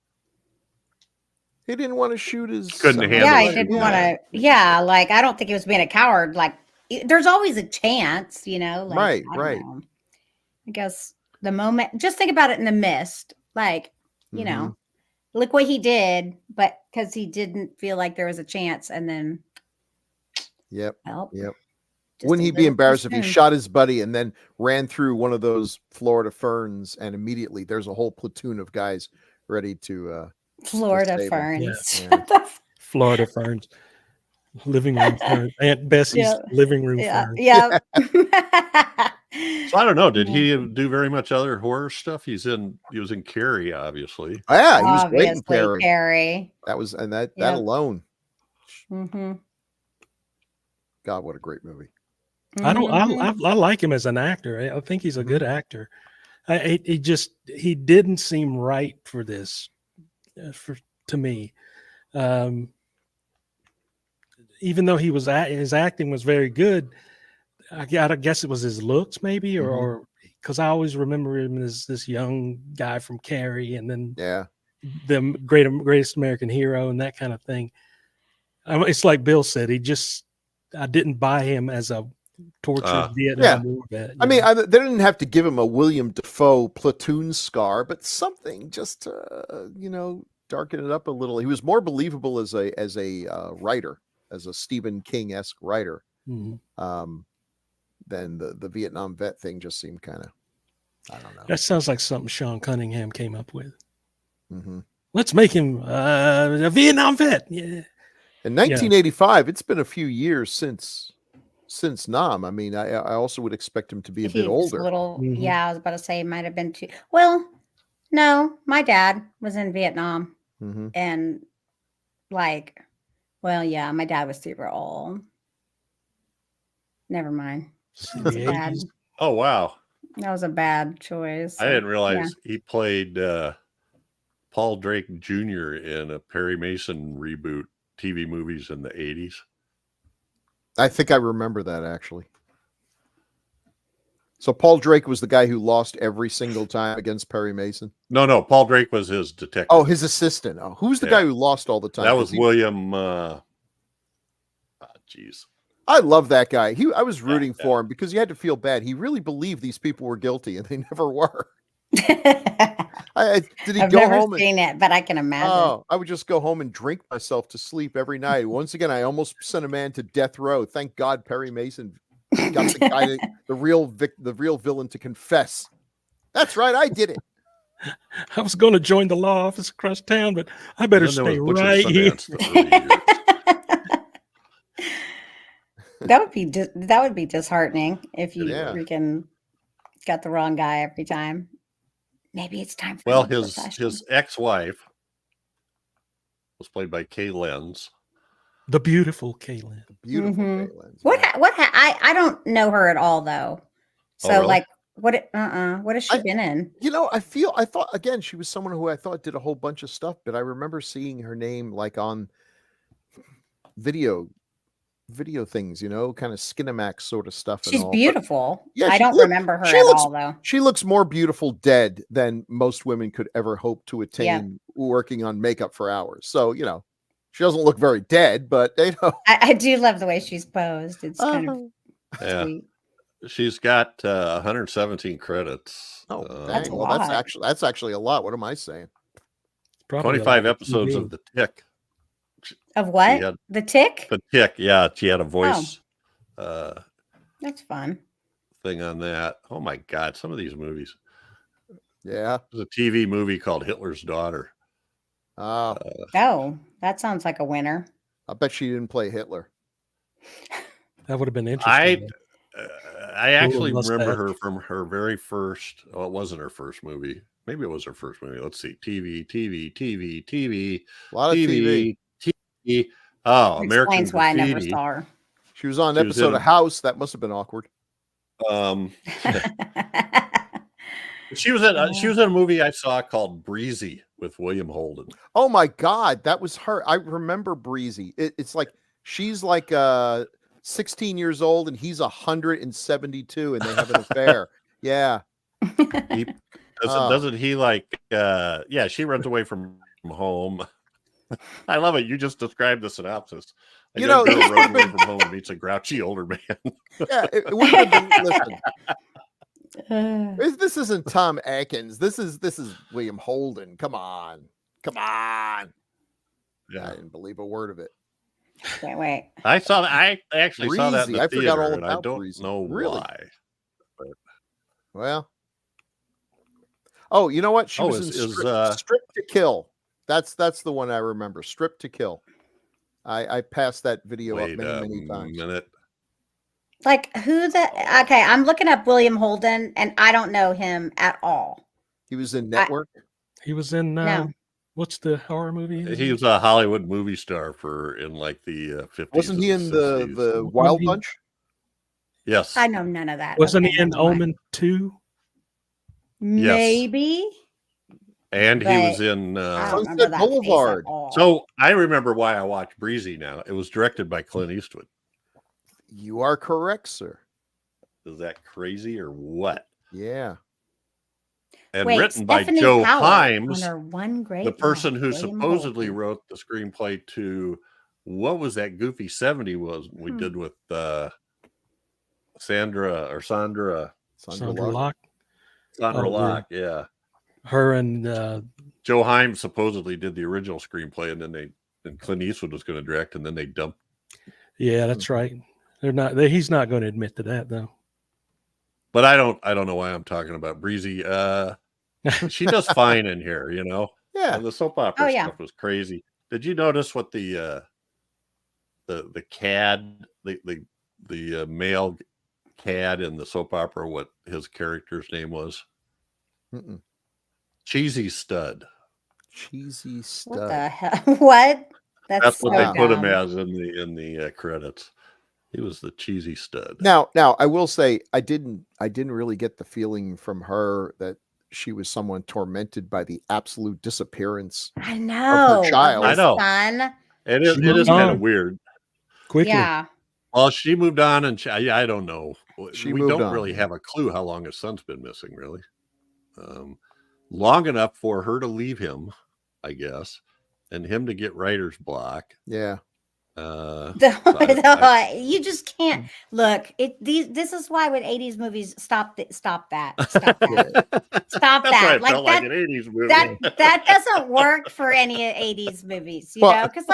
He didn't want to shoot his. Couldn't handle. Yeah, he didn't want to. Yeah, like I don't think he was being a coward. Like there's always a chance, you know. Like, right. I guess the moment. Just think about it in the mist, like you know, look what he did, but because he didn't feel like there was a chance, and then. Yep. Well, yep. Wouldn't he be embarrassed if he shot his buddy and then ran through one of those Florida ferns, and immediately there's a whole platoon of guys ready to Florida ferns. Yeah. Florida ferns. Living room ferns. Aunt Bessie's living room ferns. Yeah. So I don't know. Did he do very much other horror stuff? He was in Carrie, obviously. Oh, yeah, he was great in Carrie. That was, and that alone. Mm-hmm. God, what a great movie. I like him as an actor. I think he's a good actor. He didn't seem right for this, to me. Even though his acting was very good, I guess it was his looks, maybe, or because I always remember him as this young guy from Carrie, and then the greatest American Hero and that kind of thing. It's like Bill said, I didn't buy him as a tortured Vietnam War vet. I mean, they didn't have to give him a William Dafoe platoon scar, but something just to, darken it up a little. He was more believable as a writer, as a Stephen King-esque writer, than the Vietnam vet thing just seemed kind of, I don't know. That sounds like something Sean Cunningham came up with. Let's make him a Vietnam vet. Yeah. In 1985, it's been a few years since Nam. I mean, I also would expect him to be a bit older. Yeah, I was about to say it might have been too. Well, no, my dad was in Vietnam, and my dad was super old. Never mind. Bad. Oh wow, that was a bad choice. I didn't realize he played Paul Drake Jr. in a Perry Mason reboot TV movies in the 80s. I think I remember that actually. So Paul Drake was the guy who lost every single time against Perry Mason. No. Paul Drake was his detective. Oh, his assistant. Oh, who's the guy who lost all the time? That was William. Jeez. I love that guy. I was rooting for him because you had to feel bad. He really believed these people were guilty, and they never were. I've never seen it, but I can imagine. Oh, I would just go home and drink myself to sleep every night. Once again, I almost sent a man to death row. Thank God Perry Mason got the guy, the real villain, to confess. That's right, I did it. I was going to join the law office across town, but I better stay right here. That would be disheartening if you freaking got the wrong guy every time. Maybe it's time for his ex-wife was played by Kay Lenz. The beautiful Kay Lenz. Beautiful Kay Lenz. I don't know her at all though. So really? What has she been in? I thought again she was someone who I thought did a whole bunch of stuff, but I remember seeing her name like on video things, kind of Skinamax sort of stuff. She's beautiful. But, I don't remember her at all though. She looks more beautiful dead than most women could ever hope to attain working on makeup for hours. So, she doesn't look very dead, but I do love the way she's posed. It's kind of sweet. She's got 117 credits. Oh, that's a lot. That's actually a lot. What am I saying? 25 episodes of The Tick. Of what? The Tick? The Tick, yeah. She had a voice. That's fun. Thing on that. Oh my God, some of these movies. Yeah. There's a TV movie called Hitler's Daughter. That sounds like a winner. I bet she didn't play Hitler. That would have been interesting. I actually remember her from her very first. Oh, it wasn't her first movie. Maybe it was her first movie. Let's see. TV. A lot of TV. Oh, American Explains why I never saw her. She was on an episode of House. That must have been awkward. She was in a movie I saw called Breezy with William Holden. Oh my God, that was her. I remember Breezy. It's like she's like 16 years old and he's 172 and they have an affair. Yeah. Doesn't he she runs away from home. I love it. You just described the synopsis. A young girl runs away from home and meets a grouchy older man. Yeah, it would have been, listen. This isn't Tom Atkins. This is William Holden. Come on. Yeah. I didn't believe a word of it. Wait. I saw that. I actually saw that in the I theater, forgot all and I about don't Breezy. know why. But... Well. Oh, you know what? She was in Strip to Kill. That's the one I remember. Strip to Kill. I passed that video up many times. Like okay, I'm looking up William Holden and I don't know him at all. He was in Network. He was in what's the horror movie? He was a Hollywood movie star in like the 50s. Wasn't he in the Wild Bunch? Yes. I know none of that. Wasn't he in Omen 2? Maybe. And he was in Sunset Boulevard. So I remember why I watched Breezy now. It was directed by Clint Eastwood. You are correct, sir. Is that crazy or what? Yeah. And written by Stephanie Joe Howard, Himes, the person who supposedly wrote the screenplay to what was that goofy 70 we did with Sandra Locke. Sandra Locke, yeah. Her and Joe Himes supposedly did the original screenplay, and then Clint Eastwood was going to direct, and then they dumped. Yeah, that's right. He's not going to admit to that though. But I don't know why I'm talking about Breezy. She does fine in here, Yeah. And the soap opera stuff was crazy. Did you notice what the cad, the male cad in the soap opera, what his character's name was? Mm-mm. Cheesy Stud. Cheesy Stud. What the hell? What? That's what they put him as in the credits. He was the cheesy stud. Now I will say I didn't really get the feeling from her that she was someone tormented by the absolute disappearance of her child. I know. Son. It is kind of weird. Quickly. Yeah. Well, she moved on, and I don't know. She we moved don't on, really yeah. have a clue how long his son's been missing, really. Long enough for her to leave him, I guess, and him to get writer's block. Yeah. You just can't look. This is why with 80s movies, stop that. Stop that. Stop That's that. why it Like felt that. like an 80s movie. That doesn't work for any 80s movies, you know, because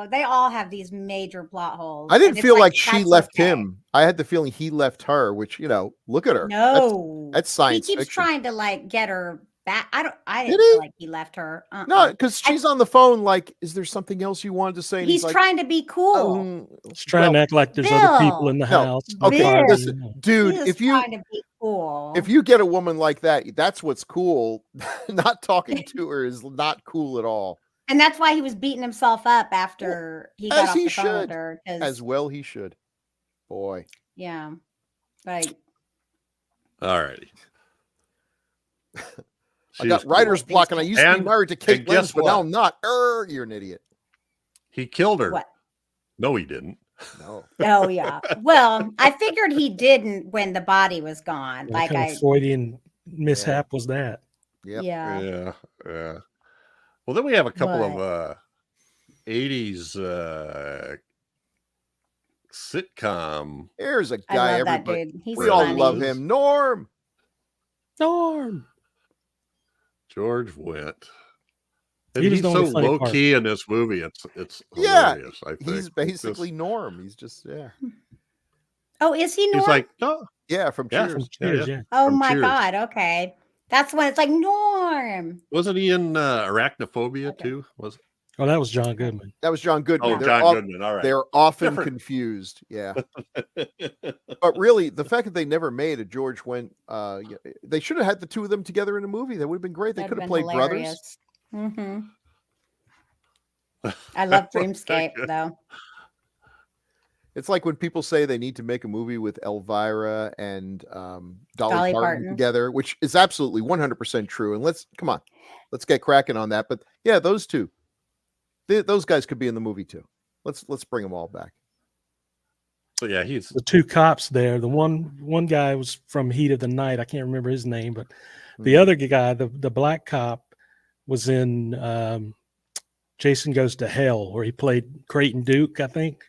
they all have these major plot holes. I didn't feel like she that's left okay. him. I had the feeling he left her, which, look at her. No, That's science he keeps fiction. trying to get her back. I Did didn't he? feel like he left her. No, because she's on the phone. Like, is there something else you wanted to say? And he's like, trying to be cool. He's trying to act like there's other people in the house. Okay, Bill. listen, dude. He is trying to be cool. If you get a woman like that, that's what's cool. Not talking to her is not cool at all. And that's why he was beating himself up after he got off the phone with her. As well, he should. Boy. Yeah. Like. All righty. I got writer's block, and I used to be married to Kate Lens, but now I'm not. You're an idiot. He killed her. What? No, he didn't. No. Oh yeah. Well, I figured he didn't when the body was gone. What kind of Freudian mishap was that? Yep. Yeah. Yeah. Well, then we have a couple of 80s sitcom. Here's a guy everybody. We all love him. Norm. George Wendt. He's so low key in this movie. It's hilarious. I think he's basically Norm. He's just Oh, is he Norm? He's like, oh yeah, from Cheers. From Cheers, yeah. Oh from my Cheers. God. Okay, that's when it's like Norm. Wasn't he in Arachnophobia too? Was Oh, that was John Goodman. That was John Goodman. Oh, John Goodman. All right. They're often confused. Yeah. But really, the fact that they never made a George Wendt, they should have had the two of them together in a movie. That would have been great. They could have played brothers. Mm-hmm. I love Dreamscape, though. It's like when people say they need to make a movie with Elvira and Dolly Parton together, which is absolutely 100% true. And let's get cracking on that. But yeah, those two. Those guys could be in the movie too. Let's bring them all back. So yeah, he's the two cops there. The one guy was from Heat of the Night. I can't remember his name, but the other guy, the black cop, was in Jason Goes to Hell, where he played Creighton Duke, I think,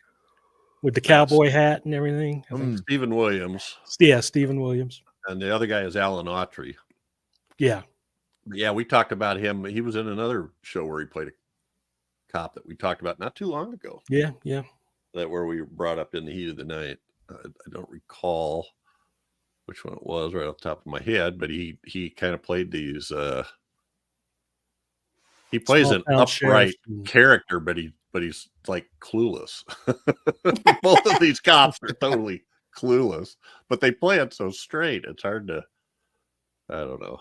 with the cowboy hat and everything. I think. Stephen Williams. Yeah, Stephen Williams. And the other guy is Alan Autry. Yeah. Yeah, we talked about him. He was in another show where he played a cop that we talked about not too long ago. Yeah. That where we brought up In the Heat of the Night. I don't recall which one it was right off the top of my head, but he kind of played these. He plays an upright character, but he's like clueless. Both of these cops are totally clueless, but they play it so straight. It's hard to. I don't know.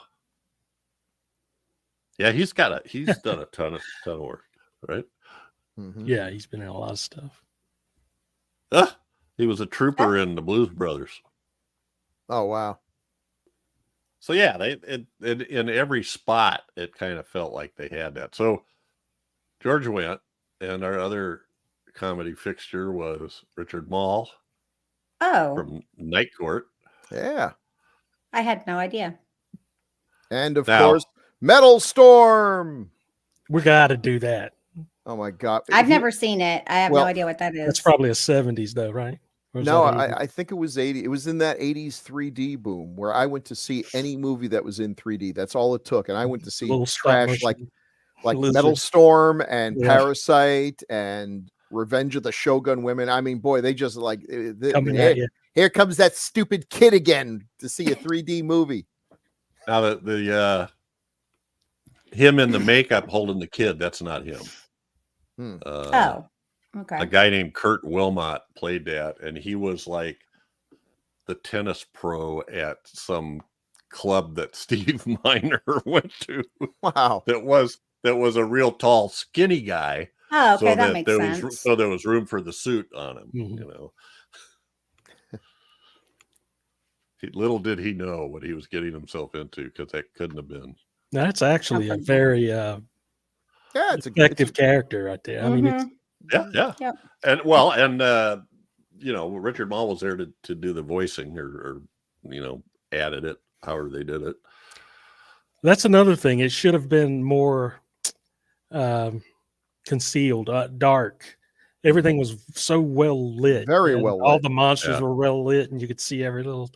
Yeah, he's done a ton of work, right? Mm-hmm. Yeah, he's been in a lot of stuff. He was a trooper in the Blues Brothers. Oh wow! So yeah, in every spot it kind of felt like they had that. So George Wendt, and our other comedy fixture was Richard Moll. Oh, from Night Court. Yeah, I had no idea. And of course, Metal Storm. We got to do that. Oh my God! I've never seen it. I have no idea what that is. That's probably a 70s though, right? No, I think it was 80. It was in that 80s 3D boom where I went to see any movie that was in 3D. That's all it took. And I went to see trash like Metal Storm and Parasite and Revenge of the Shogun Women. I mean, boy, they just like here comes that stupid kid again to see a 3D movie. Now the him in the makeup holding the kid, that's not him. Okay. A guy named Kurt Wilmot played that, and he was like the tennis pro at some club that Steve Miner went to. Wow. That was a real tall, skinny guy. Oh, okay, that makes sense. So there was room for the suit on him, you know. Little did he know what he was getting himself into, because that couldn't have been. That's actually a very it's effective character right there. I mean, yeah. And Richard Moll was there to do the voicing or added it, however they did it. That's another thing. It should have been more concealed, dark. Everything was so well lit. Very well all lit. the monsters were well lit, and you could see every little.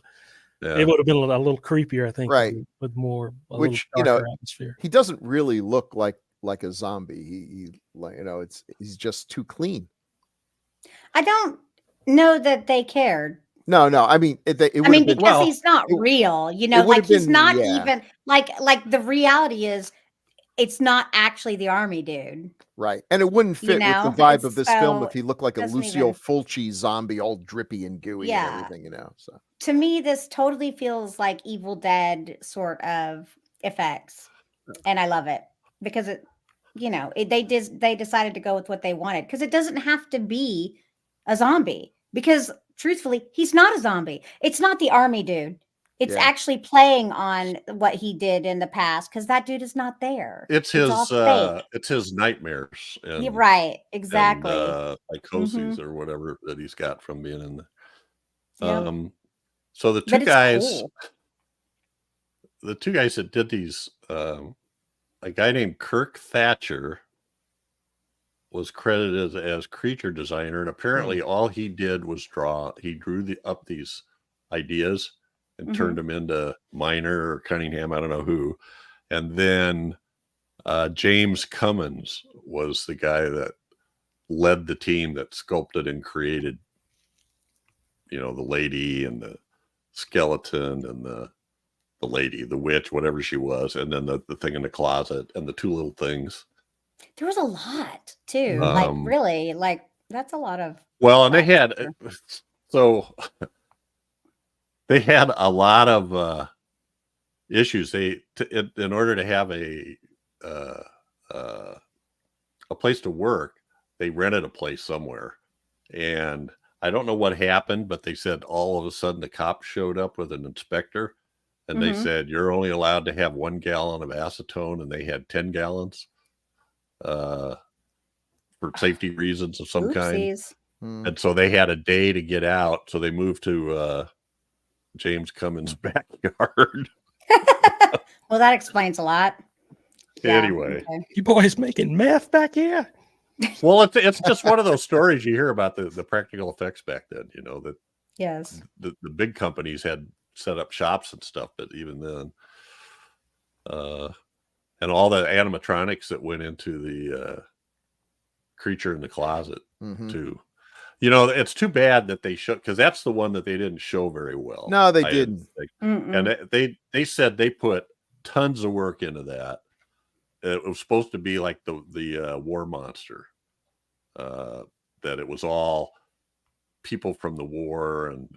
Yeah. It would have been a little creepier, I think, Right. with more Which darker atmosphere. He doesn't really look like a zombie. He's just too clean. I don't know that they cared. No. I mean, because he's not real. Like he's not even like the reality is, it's not actually the army dude. Right. And it wouldn't fit with the vibe of this film if he looked like a Lucio Fulci zombie, all drippy and gooey and everything, So to me, this totally feels like Evil Dead sort of effects. And I love it because they decided to go with what they wanted, because it doesn't have to be a zombie, because truthfully, he's not a zombie. It's not the army dude. It's actually playing on what he did in the past, because that dude is not there. It's his nightmares. Right, exactly. And, psychoses or whatever that he's got from being in the. So the two guys that did these, a guy named Kirk Thatcher was credited as creature designer, and apparently all he did was draw. He drew up these ideas and turned them into Miner or Cunningham, I don't know who. And then James Cummins was the guy that led the team that sculpted and created, the lady and the skeleton and the lady, the witch, whatever she was, and then the thing in the closet and the two little things. There was a lot too. That's a lot of. Well, and they had they had a lot of issues. In order to have a place to work, they rented a place somewhere, and I don't know what happened, but they said all of a sudden the cops showed up with an inspector, and they said you're only allowed to have 1 gallon of acetone, and they had 10 gallons for safety reasons of some kind. And so they had a day to get out, so they moved to James Cummins' backyard. Well, that explains a lot. Anyway, you boys making meth back here? Well, it's just one of those stories you hear about the practical effects back then. That the big companies had set up shops and stuff, but even then, and all the animatronics that went into the creature in the closet too. It's too bad that they showed, because that's the one that they didn't show very well. No, they didn't. And they said they put tons of work into that. It was supposed to be like the war monster, that it was all people from the war and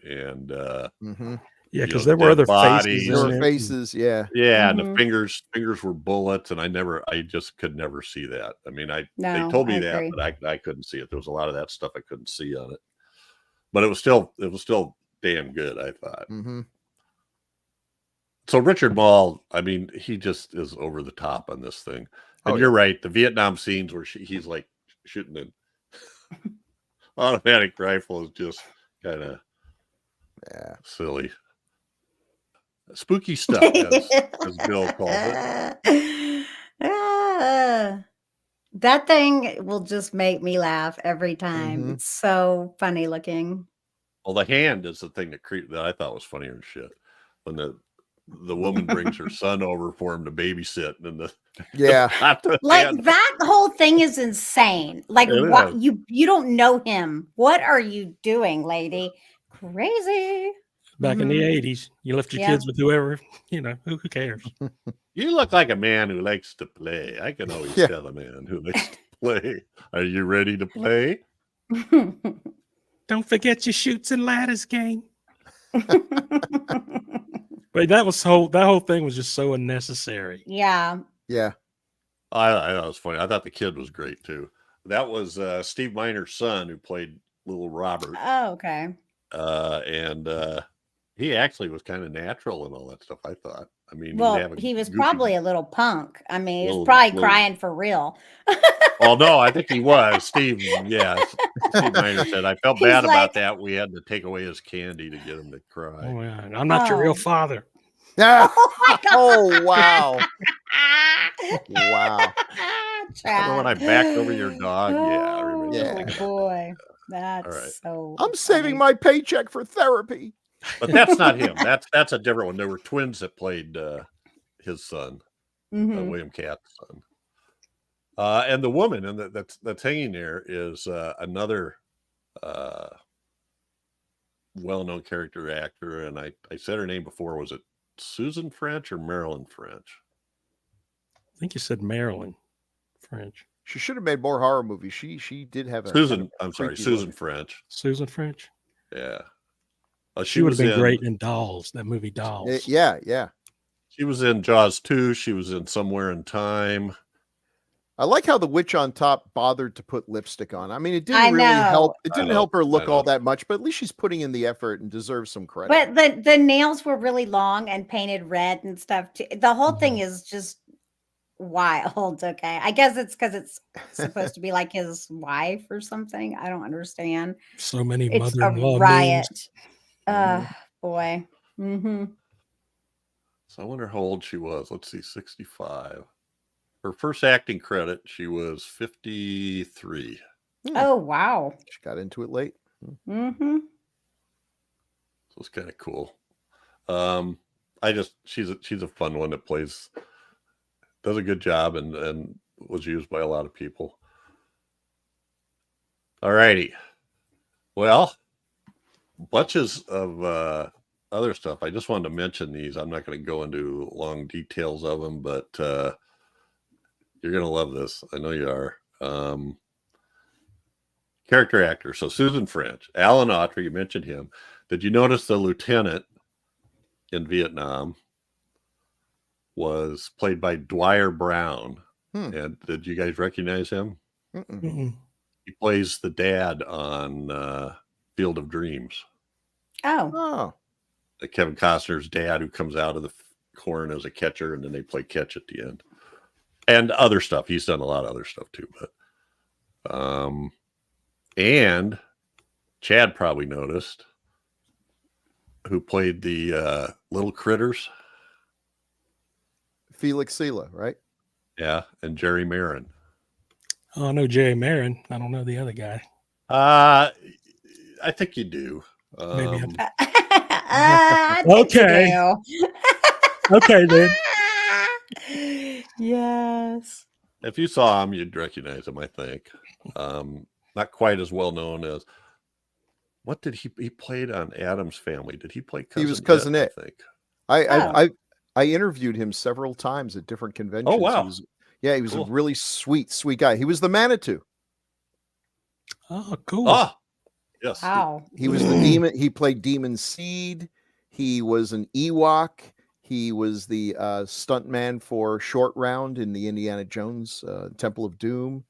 because there were other bodies. There were faces, and the fingers were bullets, and I just could never see that. I mean, they told me that, but I couldn't see it. There was a lot of that stuff I couldn't see on it, but it was still damn good, I thought. So Richard Moll, I mean, he just is over the top on this thing. And you're right, the Vietnam scenes where he's like shooting an automatic rifle is just kind of silly. Spooky stuff, as Bill calls it. That thing will just make me laugh every time. It's so funny looking. Well, the hand is the thing that I thought was funnier than shit. When the woman brings her son over for him to babysit, and that whole thing is insane. Like, what you don't know him. What are you doing, lady? Crazy. Back in the 80s, you left your kids with whoever, who cares? You look like a man who likes to play. I can always tell a man who likes to play. Are you ready to play? Don't forget your shoots and ladders game. But that whole thing was just so unnecessary. Yeah. Yeah. I thought it was funny. I thought the kid was great too. That was Steve Miner's son who played little Robert. Oh, okay. And He actually was kind of natural and all that stuff, I thought. I mean, Well, he was probably a little punk. I mean, he was probably crying for real. Oh, no, I think he was. Steve Miner said, I felt bad about that. We had to take away his candy to get him to cry. Oh, yeah. I'm not your real father. Yeah. Oh, my God. Oh, wow. Wow. Remember when I backed over your dog? Yeah, I remember. Yeah. Boy, that's so. I'm saving my paycheck for therapy. But that's not him. That's a different one. There were twins that played his son, William Katt's son. And the woman and that's hanging there is another well-known character actor, and I said her name before. Was it Susan French or Marilyn French? I think you said Marilyn French. She should have made more horror movies. She did have a Susan. I'm sorry, Susan French. Susan French. Yeah. She would have been great in Dolls, that movie Dolls. Yeah. She was in Jaws 2. She was in Somewhere in Time. I like how the witch on top bothered to put lipstick on. I mean, it didn't really help. It didn't help her look all that much, but at least she's putting in the effort and deserves some credit. But the nails were really long and painted red and stuff too. The whole thing is just wild. Okay, I guess it's because it's supposed to be like his wife or something. I don't understand. So many It's a mother-in-law riot. names. Boy. So I wonder how old she was. Let's see, 65. Her first acting credit, she was 53. Oh, wow. She got into it late. So it's kind of cool. She's a fun one that does a good job and was used by a lot of people. All righty. Well, bunches of other stuff. I just wanted to mention these. I'm not going to go into long details of them, but you're going to love this. I know you are. Character actor. So Susan French, Alan Autry, you mentioned him. Did you notice the lieutenant in Vietnam was played by Dwyer Brown? And did you guys recognize him? He plays the dad on Field of Dreams. Oh. Kevin Costner's dad, who comes out of the corn as a catcher, and then they play catch at the end. And other stuff. He's done a lot of other stuff too. But and Chad probably noticed who played the little critters. Felix Sela, right? Yeah, and Jerry Marin. Oh, I know Jerry Marin. I don't know the other guy. I think you do. Maybe Okay. Okay, then. Yes. If you saw him, you'd recognize him, I think. Not quite as well known as what did he played on Addams Family? Did he play Cousin He was Cousin Ed, Ed. Oh. I think. I interviewed him several times at different conventions. Oh, wow. He was cool. A really sweet guy. He was the Manitou. Oh, cool. Oh, yes. Wow. He was the demon. He played Demon Seed. He was an Ewok. He was the stuntman for Short Round in the Indiana Jones Temple of Doom.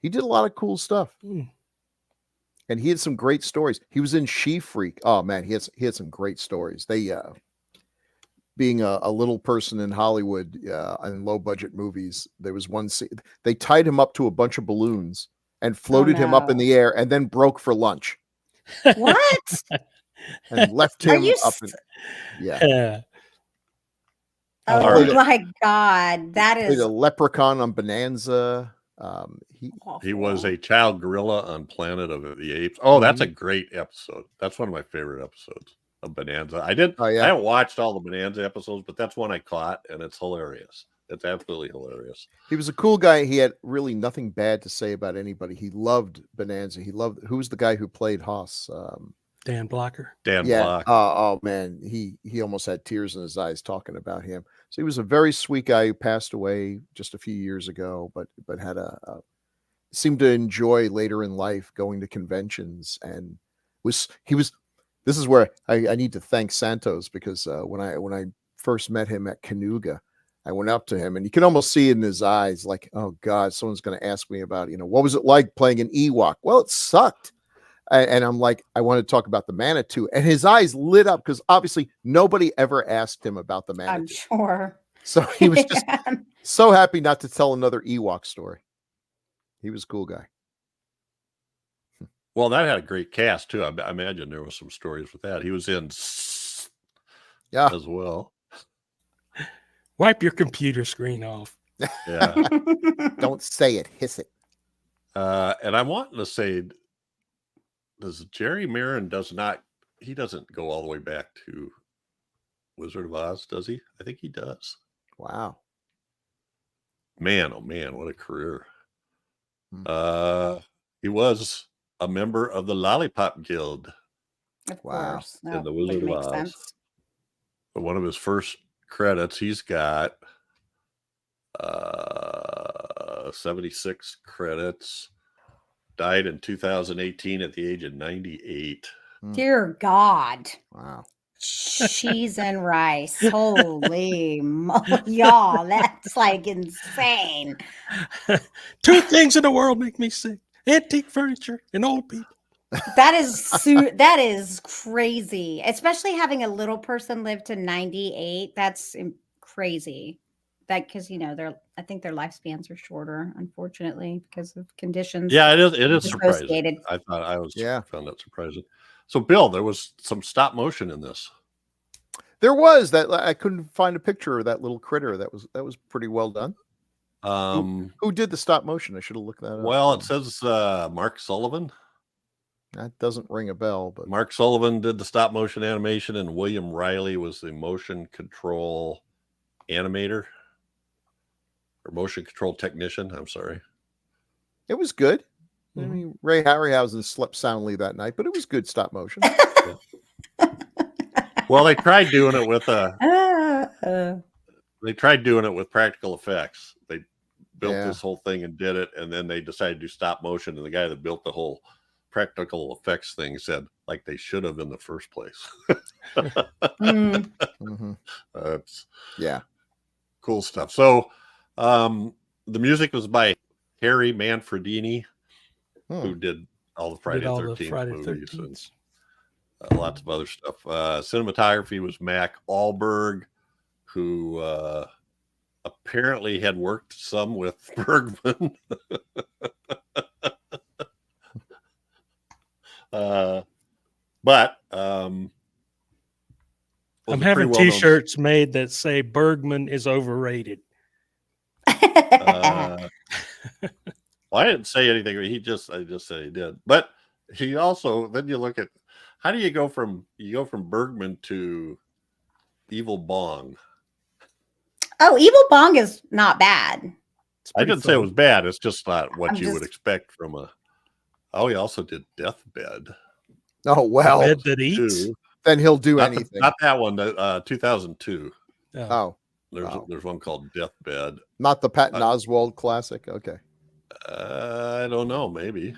He did a lot of cool stuff. And he had some great stories. He was in She Freak. Oh man, he had some great stories. They being a little person in Hollywood in low budget movies, there was one scene they tied him up to a bunch of balloons and floated him up in the air and then broke for lunch. What? And left him up. Yeah. Oh my God. That He played is a leprechaun on Bonanza. He was a child gorilla on Planet of the Apes. Oh, that's a great episode. That's one of my favorite episodes of Bonanza. I haven't watched all the Bonanza episodes, but that's one I caught, and it's hilarious. It's absolutely hilarious. He was a cool guy. He had really nothing bad to say about anybody. He loved Bonanza. Who was the guy who played Hoss? Dan Blocker. Dan Block. Oh man, he almost had tears in his eyes talking about him. So he was a very sweet guy who passed away just a few years ago, but had seemed to enjoy later in life going to conventions and this is where I need to thank Santos, because when I first met him at Canuga, I went up to him and you can almost see it in his eyes, like, oh God, someone's going to ask me about, what was it like playing an Ewok? Well, it sucked. And I'm like, I want to talk about the Manitou, and his eyes lit up because obviously nobody ever asked him about the Manitou. I'm sure. So he was just so happy not to tell another Ewok story. He was a cool guy. Well, that had a great cast too. I imagine there was some stories with that. He was in as well. Wipe your computer screen off. Yeah. Don't say it, hiss it. And I'm wanting to say, does Jerry Marin he doesn't go all the way back to Wizard of Oz, does he? I think he does. Wow. Man, oh man, what a career. He was a member of the Lollipop Guild. Of course. In the Wizard of Oz. Sense. But one of his first credits, he's got 76 credits. Died in 2018 at the age of 98. Dear God. Wow. Cheese and rice. Holy y'all, that's like insane. 2 things in the world make me sick: antique furniture and old people. That is crazy, especially having a little person live to 98. That's crazy. That because I think their lifespans are shorter, unfortunately, because of conditions. Yeah, it is surprising. I found that surprising. So, Bill, there was some stop motion in this. There was that. I couldn't find a picture of that little critter. That was pretty well done. Who did the stop motion? I should have looked that up. Well, it says Mark Sullivan. That doesn't ring a bell, but Mark Sullivan did the stop motion animation, and William Riley was the motion control animator or motion control technician. I'm sorry. It was good. I mean, Ray Harryhausen slept soundly that night, but it was good stop motion. Well, they tried doing it with practical effects. They built this whole thing and did it, and then they decided to do stop motion. And the guy that built the whole practical effects thing said, like, they should have in the first place. Cool stuff. So, the music was by Harry Manfredini, who did all the Friday the 13th movies and lots of other stuff. Cinematography was Mac Allberg, who apparently had worked some with Bergman. But I'm having T-shirts made that say Bergman is overrated. Well, I didn't say anything. I just said he did. But he also, then you look at, how do you go from Bergman to Evil Bong? Oh, Evil Bong is not bad. I didn't say it was bad. It's just not what you would expect from a. Oh, he also did Deathbed. Oh, well. Bed that eats. Then he'll do anything. Not that one. 2002. Oh. There's one called Deathbed. Not the Patton Oswalt classic. Okay. I don't know. Maybe.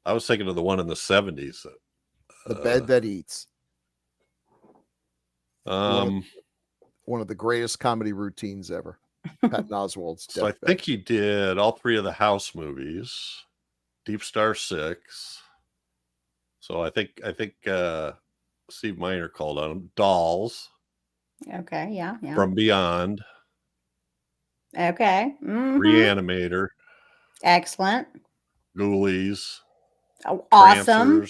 I was thinking of the one in the 70s. The Bed That Eats. One of the greatest comedy routines ever. Patton Oswalt's So I think he did all 3 of the House movies, Deep Star 6. So I think Steve Miner called on him. Dolls. Okay, yeah. From Beyond. Okay. Reanimator. Excellent. Ghoulies. Oh, awesome.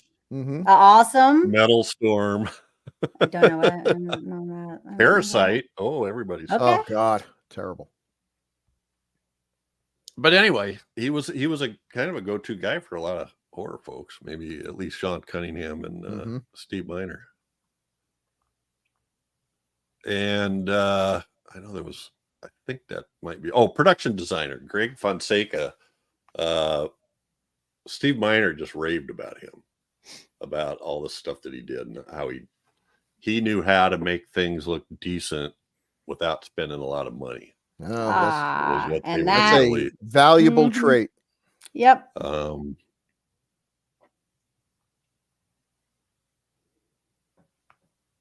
Awesome. Metal Storm. I don't know what. I don't know that. Parasite. Oh, everybody's. Okay. Oh God, terrible. But anyway, he was a kind of a go-to guy for a lot of horror folks. Maybe at least Sean Cunningham and Steve Miner. And I know there was. I think that might be. Oh, production designer Greg Fonseca. Steve Miner just raved about him, about all the stuff that he did and how he knew how to make things look decent without spending a lot of money. Oh, that's a valuable trait. Yep.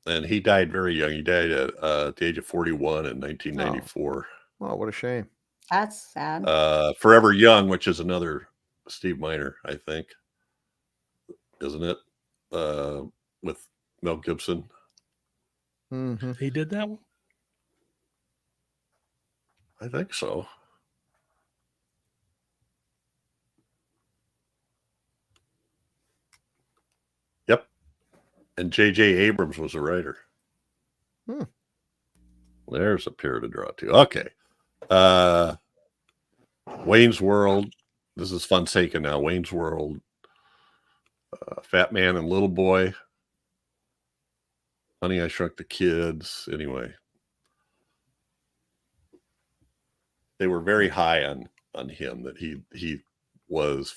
And he died very young. He died at the age of 41 in 1994. Oh, what a shame. That's sad. Forever Young, which is another Steve Miner, I think, isn't it? With Mel Gibson. Mm-hmm. He did that one? I think so. Yep. And J.J. Abrams was a writer. There's a pair to draw to. Okay. Wayne's World. This is Fonseca now. Wayne's World. Fat Man and Little Boy. Honey, I Shrunk the Kids. Anyway. They were very high on him, that he was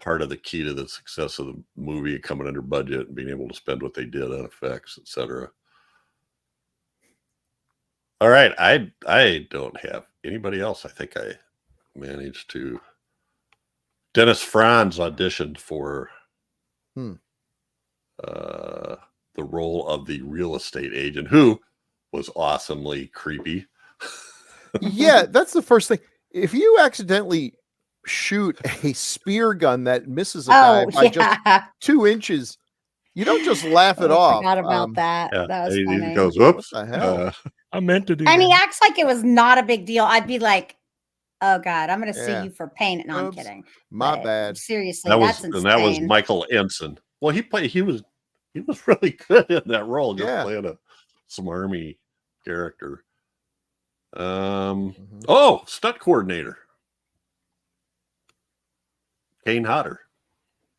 part of the key to the success of the movie, coming under budget and being able to spend what they did on effects, etc. All right, I don't have anybody else. I think I managed to. Dennis Franz auditioned for the role of the real estate agent, who was awesomely creepy. Yeah, that's the first thing. If you accidentally shoot a spear gun that misses a guy by just 2 inches, you don't just laugh it off. I forgot about that. Yeah, That was funny. he goes, "Whoops!" What the hell? I meant to do And that. he acts like it was not a big deal. I'd be like, "Oh God, I'm going to Yeah. sue you for pain." No, I'm Oops. kidding. My But bad. Seriously, that that's was insane. and that was Michael Ensign. Well, he was really good in that role, just Yeah. playing a smarmy character. Mhm. Oh, stunt coordinator. Kane Hodder.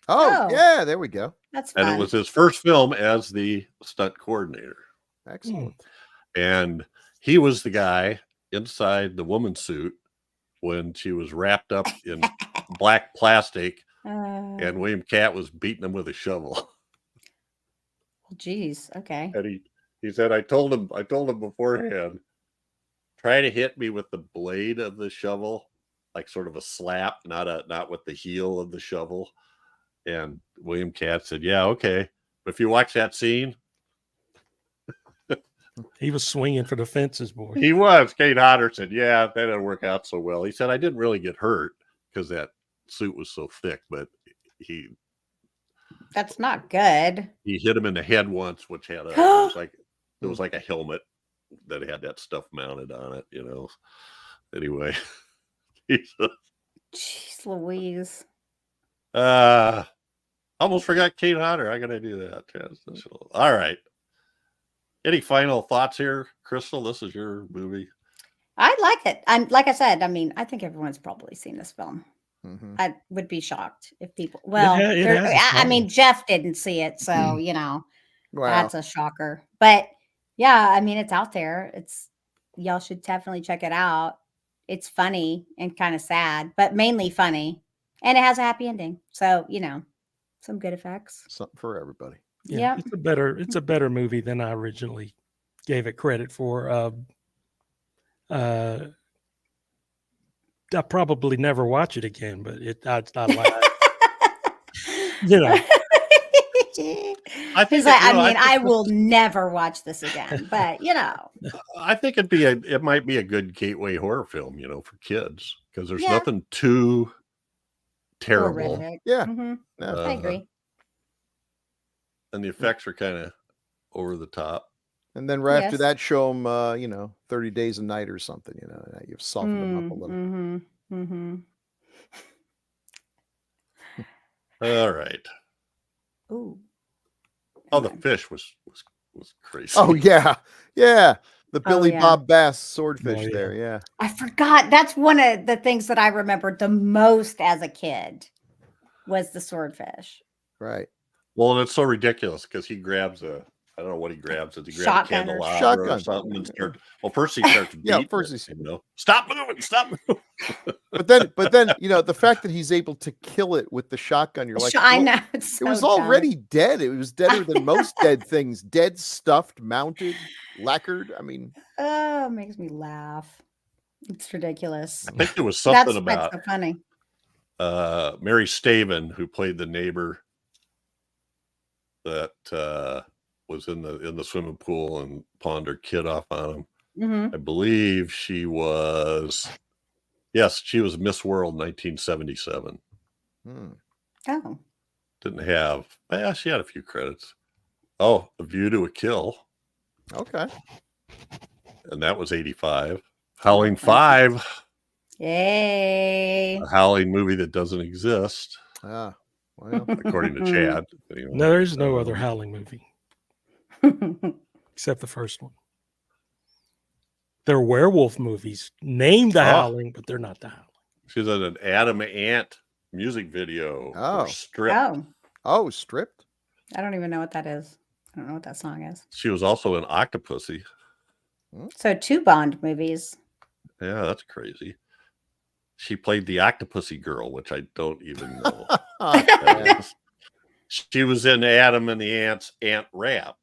Oh, Oh. yeah, there we go. That's fun. And it was his first film as the stunt coordinator. Excellent. And he was the guy inside the woman's suit when she was wrapped up in black plastic and William Catt was beating him with a shovel. Geez. Okay. And he said, I told him beforehand, try to hit me with the blade of the shovel, like sort of a slap, not with the heel of the shovel. And William Catt said, yeah, okay. But if you watch that scene, He was swinging for the fences, boy. he was. Kane Hodder said, yeah, that didn't work out so well. He said, I didn't really get hurt because that suit was so thick, but That's not good. he hit him in the head once, which had it was like a helmet that had that stuff mounted on it, you know. Anyway, Jeez Louise. almost forgot Kane Hodder. I gotta do that. Transitional. All right. Any final thoughts here, Crystal? This is your movie. I like it. I'm like I said, I mean, I think everyone's probably seen this film. Mhm. I would be shocked if people it has its I mean, moments. Jeff didn't see it, so you know, Wow. that's a shocker. But yeah, I mean, it's out there. Y'all should definitely check it out. It's funny and kind of sad, but mainly funny. And it has a happy ending. So, you know, some good effects. Something for everybody. Yeah. It's a better movie than I originally gave it credit for. I probably never watch it again, but it's not like you know. I think He's like, you know, I will never watch this again. But you know, I think it might be a good gateway horror film, you know, for kids because there's Yeah. nothing too terrible, horrific. Yeah. Mhm. Yeah. I agree. and the effects are kind of over the top. And then right after Yes. that, show them, 30 Days a Night or something, you've softened them up a little. Mm-hmm. Mm-hmm. All right. Ooh. Oh, the fish was crazy. Oh, yeah. Yeah. The Billy yeah. Bob Bass swordfish Oh, yeah. there. Yeah. I forgot. That's one of the things that I remembered the most as a kid was the swordfish. Right. Well, and it's so ridiculous because he grabs I don't know what he grabs. He grabs Shotgun a or candelabra or Shotgun. something and first he starts Yeah, beating first it, he's- you know, stop moving. But then, the fact that he's able to kill it with the shotgun, you're like, I well, know. It's it was so dumb. already dead. It was deader than most dead things. Dead, stuffed, mounted, lacquered. I mean, Oh, it makes me laugh. It's ridiculous. I think there was something That's about so funny. Mary Staven, who played the neighbor that was in the swimming pool and pawned her kid off on him. Mm-hmm. I believe she was Miss World 1977. hmm. Oh, Didn't have. Yeah, she had a few credits. Oh, A View to a Kill. Okay. And that was 85. Howling 5. Yay. A Howling movie that doesn't exist, Ah, well. according to Chad. Anyway, No, there's no other Howling movie except the first one. They're werewolf movies named The Howling, but they're not The Howling. She's in an Adam Ant music video. Oh. Stripped. Oh, Stripped? I don't even know what that is. I don't know what that song is. She was also in Octopussy. So 2 Bond movies. Yeah, that's crazy. She played the Octopussy girl, which I don't even know. Yeah. She was in Adam and the Ants Ant Rap.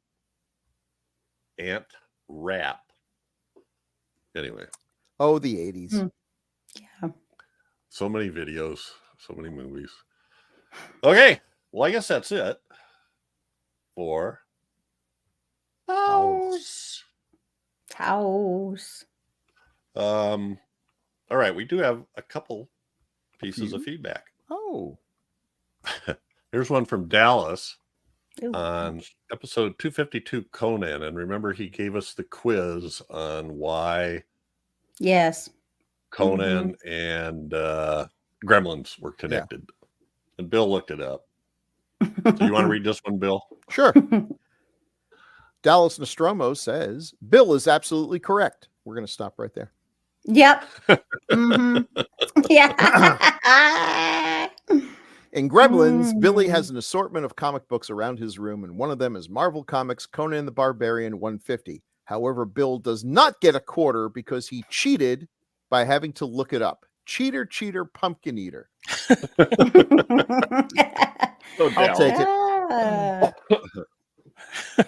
Ant Rap. Anyway. Oh, the 80s. Yeah. So many videos, so many movies. Okay. Well, I guess that's it for House. House. All right, we do have a couple pieces of feedback. Oh. Here's one from Dallas Ooh. on episode 252 Conan. And remember, he gave us the quiz on why Yes. Conan and Gremlins were connected. And Bill looked it up. So you want to read this one, Bill? Sure. Dallas Nostromo says, Bill is absolutely correct. We're going to stop right there. Yep. Yeah. In Gremlins, Billy has an assortment of comic books around his room, and one of them is Marvel Comics Conan the Barbarian 150. However, Bill does not get a quarter because he cheated by having to look it up. Cheater, cheater, pumpkin eater. I'll take it.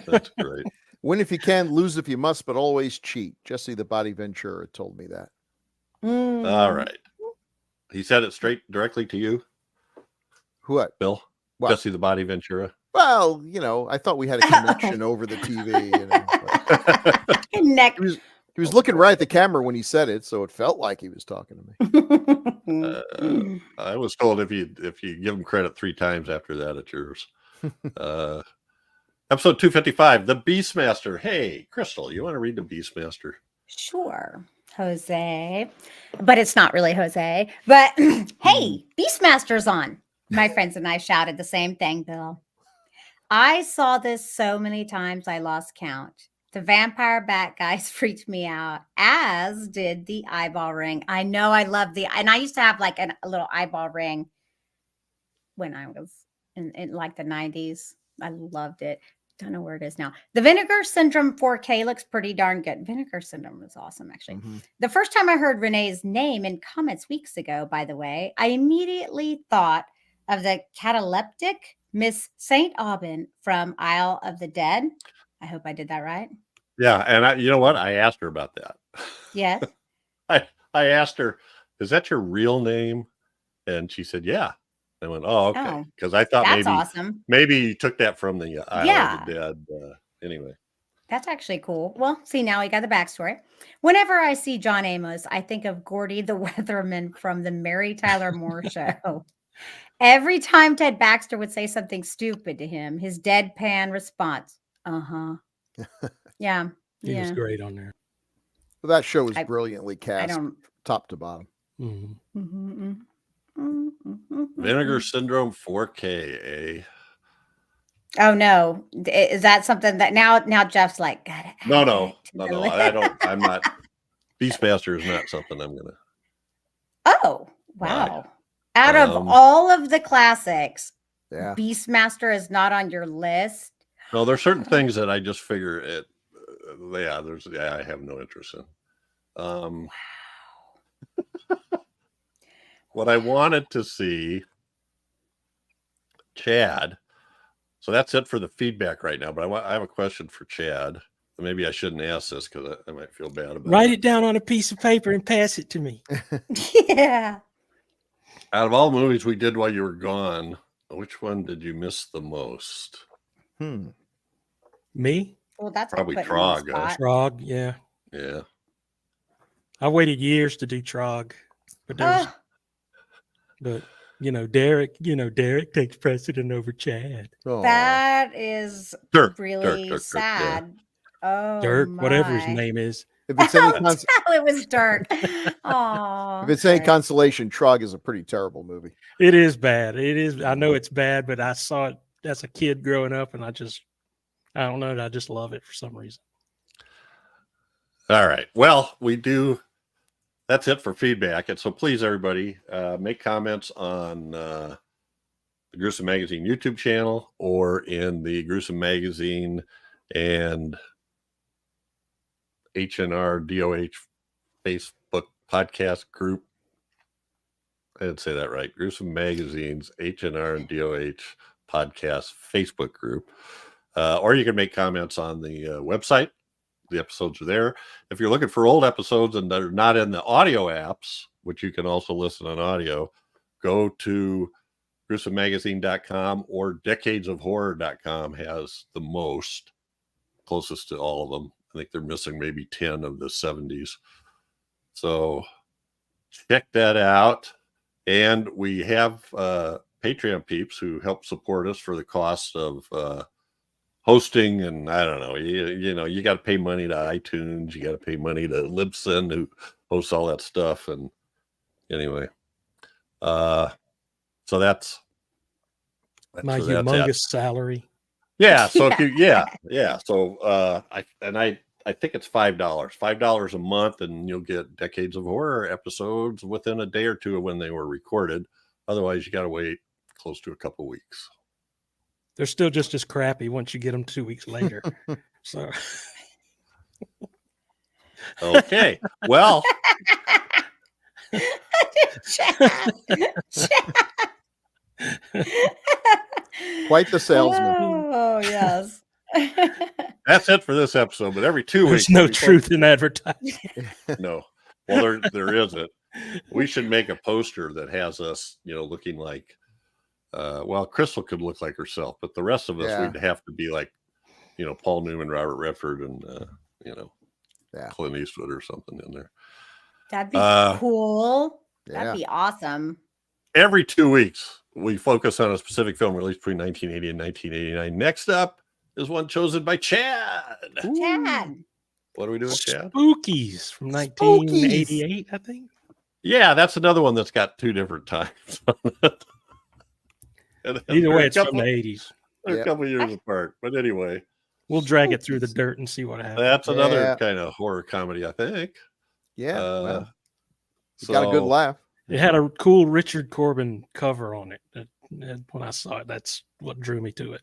That's great. Win if you can, lose if you must, but always cheat. Jesse the Body Ventura told me that. All right. He said it directly to you, What? Bill? What? Jesse the Body Ventura. Well, I thought we had a connection over the TV. Connect. He was looking right at the camera when he said it, so it felt like he was talking to me. I was told if you give him credit 3 times after that, it's yours. Episode 255, The Beastmaster. Hey, Crystal, you want to read The Beastmaster? Sure, Jose. But it's not really Jose. But hey, Beastmaster's on. My friends and I shouted the same thing, Bill. I saw this so many times I lost count. The vampire bat guys freaked me out, as did the eyeball ring. I know I love and I used to have like a little eyeball ring when I was in like the 90s. I loved it. Don't know where it is now. The Vinegar Syndrome 4K looks pretty darn good. Vinegar Syndrome is awesome, actually. Mm-hmm. The first time I heard Renee's name in comments weeks ago, by the way, I immediately thought of the cataleptic Miss St. Aubin from Isle of the Dead. I hope I did that right. Yeah, and you know what? I asked her about that. Yes. I asked her, is that your real name? And she said, yeah. I went, oh, okay. Because I thought that's awesome. Maybe you took that from the Isle of the Dead. Anyway. That's actually cool. Well, see, now we got the backstory. Whenever I see John Amos, I think of Gordy the Weatherman from the Mary Tyler Moore Show. Every time Ted Baxter would say something stupid to him, his deadpan response, yeah. He was great on there. Well, that show was brilliantly cast, top to bottom. Mm-hmm. Vinegar Syndrome 4K, eh? Oh no. Is that something that now Jeff's like, no. I don't. I'm not. Beastmaster is not something I'm gonna. Oh, wow. Out of all of the classics, Beastmaster is not on your list. No, there's certain things that I just figure it. I have no interest in. Wow. What I wanted to see, Chad. So that's it for the feedback right now. But I have a question for Chad. Maybe I shouldn't ask this because I might feel bad about it. Write it down on a piece of paper and pass it to me. Yeah. Out of all movies we did while you were gone, which one did you miss the most? Me? Well, that's probably Trog. Trog, yeah. Yeah. I waited years to do Trog, but Derek takes precedent over Chad. Oh, That is Dirk, really Dirk, yeah. sad. Oh, Dirk, whatever his my. name is. if it's any It was Dirk. Oh, if it's any consolation, Trog is a pretty terrible movie. It is bad. It is. I know it's bad, but I saw it as a kid growing up, and I don't know. I just love it for some reason. All right. Well, that's it for feedback. And so please, everybody, make comments on the Gruesome Magazine YouTube channel or in the Gruesome Magazine and HNR DOH Facebook podcast group. I didn't say that right. Gruesome Magazine's HNR and DOH podcast Facebook group. Or you can make comments on the website. The episodes are there. If you're looking for old episodes and they're not in the audio apps, which you can also listen on audio, go to gruesomemagazine.com or decadesofhorror.com has the most, closest to all of them. I think they're missing maybe 10 of the 70s. So check that out. And we have Patreon peeps who help support us for the cost of hosting, and I don't know, you got to pay money to iTunes, you got to pay money to Libsyn, who hosts all that stuff, and anyway, so that's my humongous salary. Yeah. So if you, so I think it's $5 a month, and you'll get Decades of Horror episodes within a day or two of when they were recorded. Otherwise, you got to wait close to a couple weeks. They're still just as crappy once you get them 2 weeks later. So, okay. Well, Quite the salesman. Oh, yes. that's it for this episode. But every 2 weeks, there's no truth in advertising. No. Well, there isn't. We should make a poster that has us, looking like. Well, Crystal could look like herself, but the rest of us, we'd have to be like, Paul Newman, Robert Redford, and Clint Eastwood or something in there. That'd be cool. That'd be awesome. Every 2 weeks, we focus on a specific film released between 1980 and 1989. Next up is one chosen by Chad. Chad. What are we doing, Chad? Spookies from 1988, I think. Yeah, that's another one that's got two different times. Either way, it's from the 80s. They're a couple years apart. But anyway. We'll drag it through the dirt and see what happens. That's another kind of horror comedy, I think. Yeah. Got a good laugh. It had a cool Richard Corbin cover on it. When I saw it, that's what drew me to it.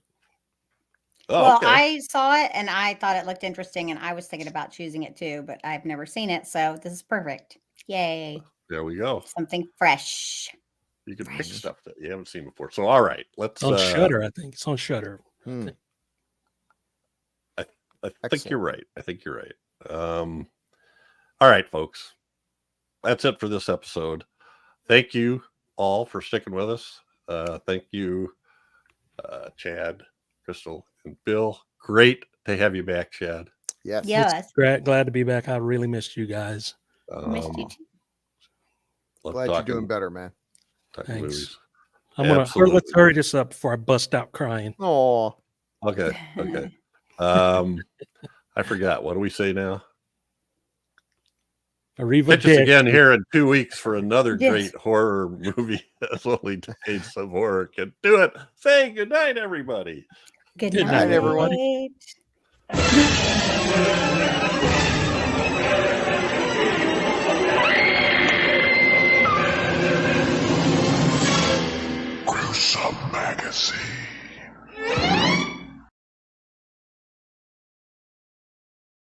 Oh, well, I saw it and I thought it looked interesting, and I was thinking about choosing it too, but I've never seen it, so this is perfect. Yay. There we go. Something fresh. You can pick stuff that you haven't seen before. So, all right, let's. On Shudder, I think it's on Shudder. I think you're right. All right, folks. That's it for this episode. Thank you all for sticking with us. Thank you, Chad, Crystal, and Bill. Great to have you back, Chad. Yes. Glad to be back. I really missed you guys. Missed you too. Glad you're doing better, man. Thanks. Let's hurry this up before I bust out crying. Oh. Okay. I forgot. What do we say now? Catch us again here in 2 weeks for another great horror movie. That's only Decades of Horror can do it. Say good night, everybody. Good night, everyone.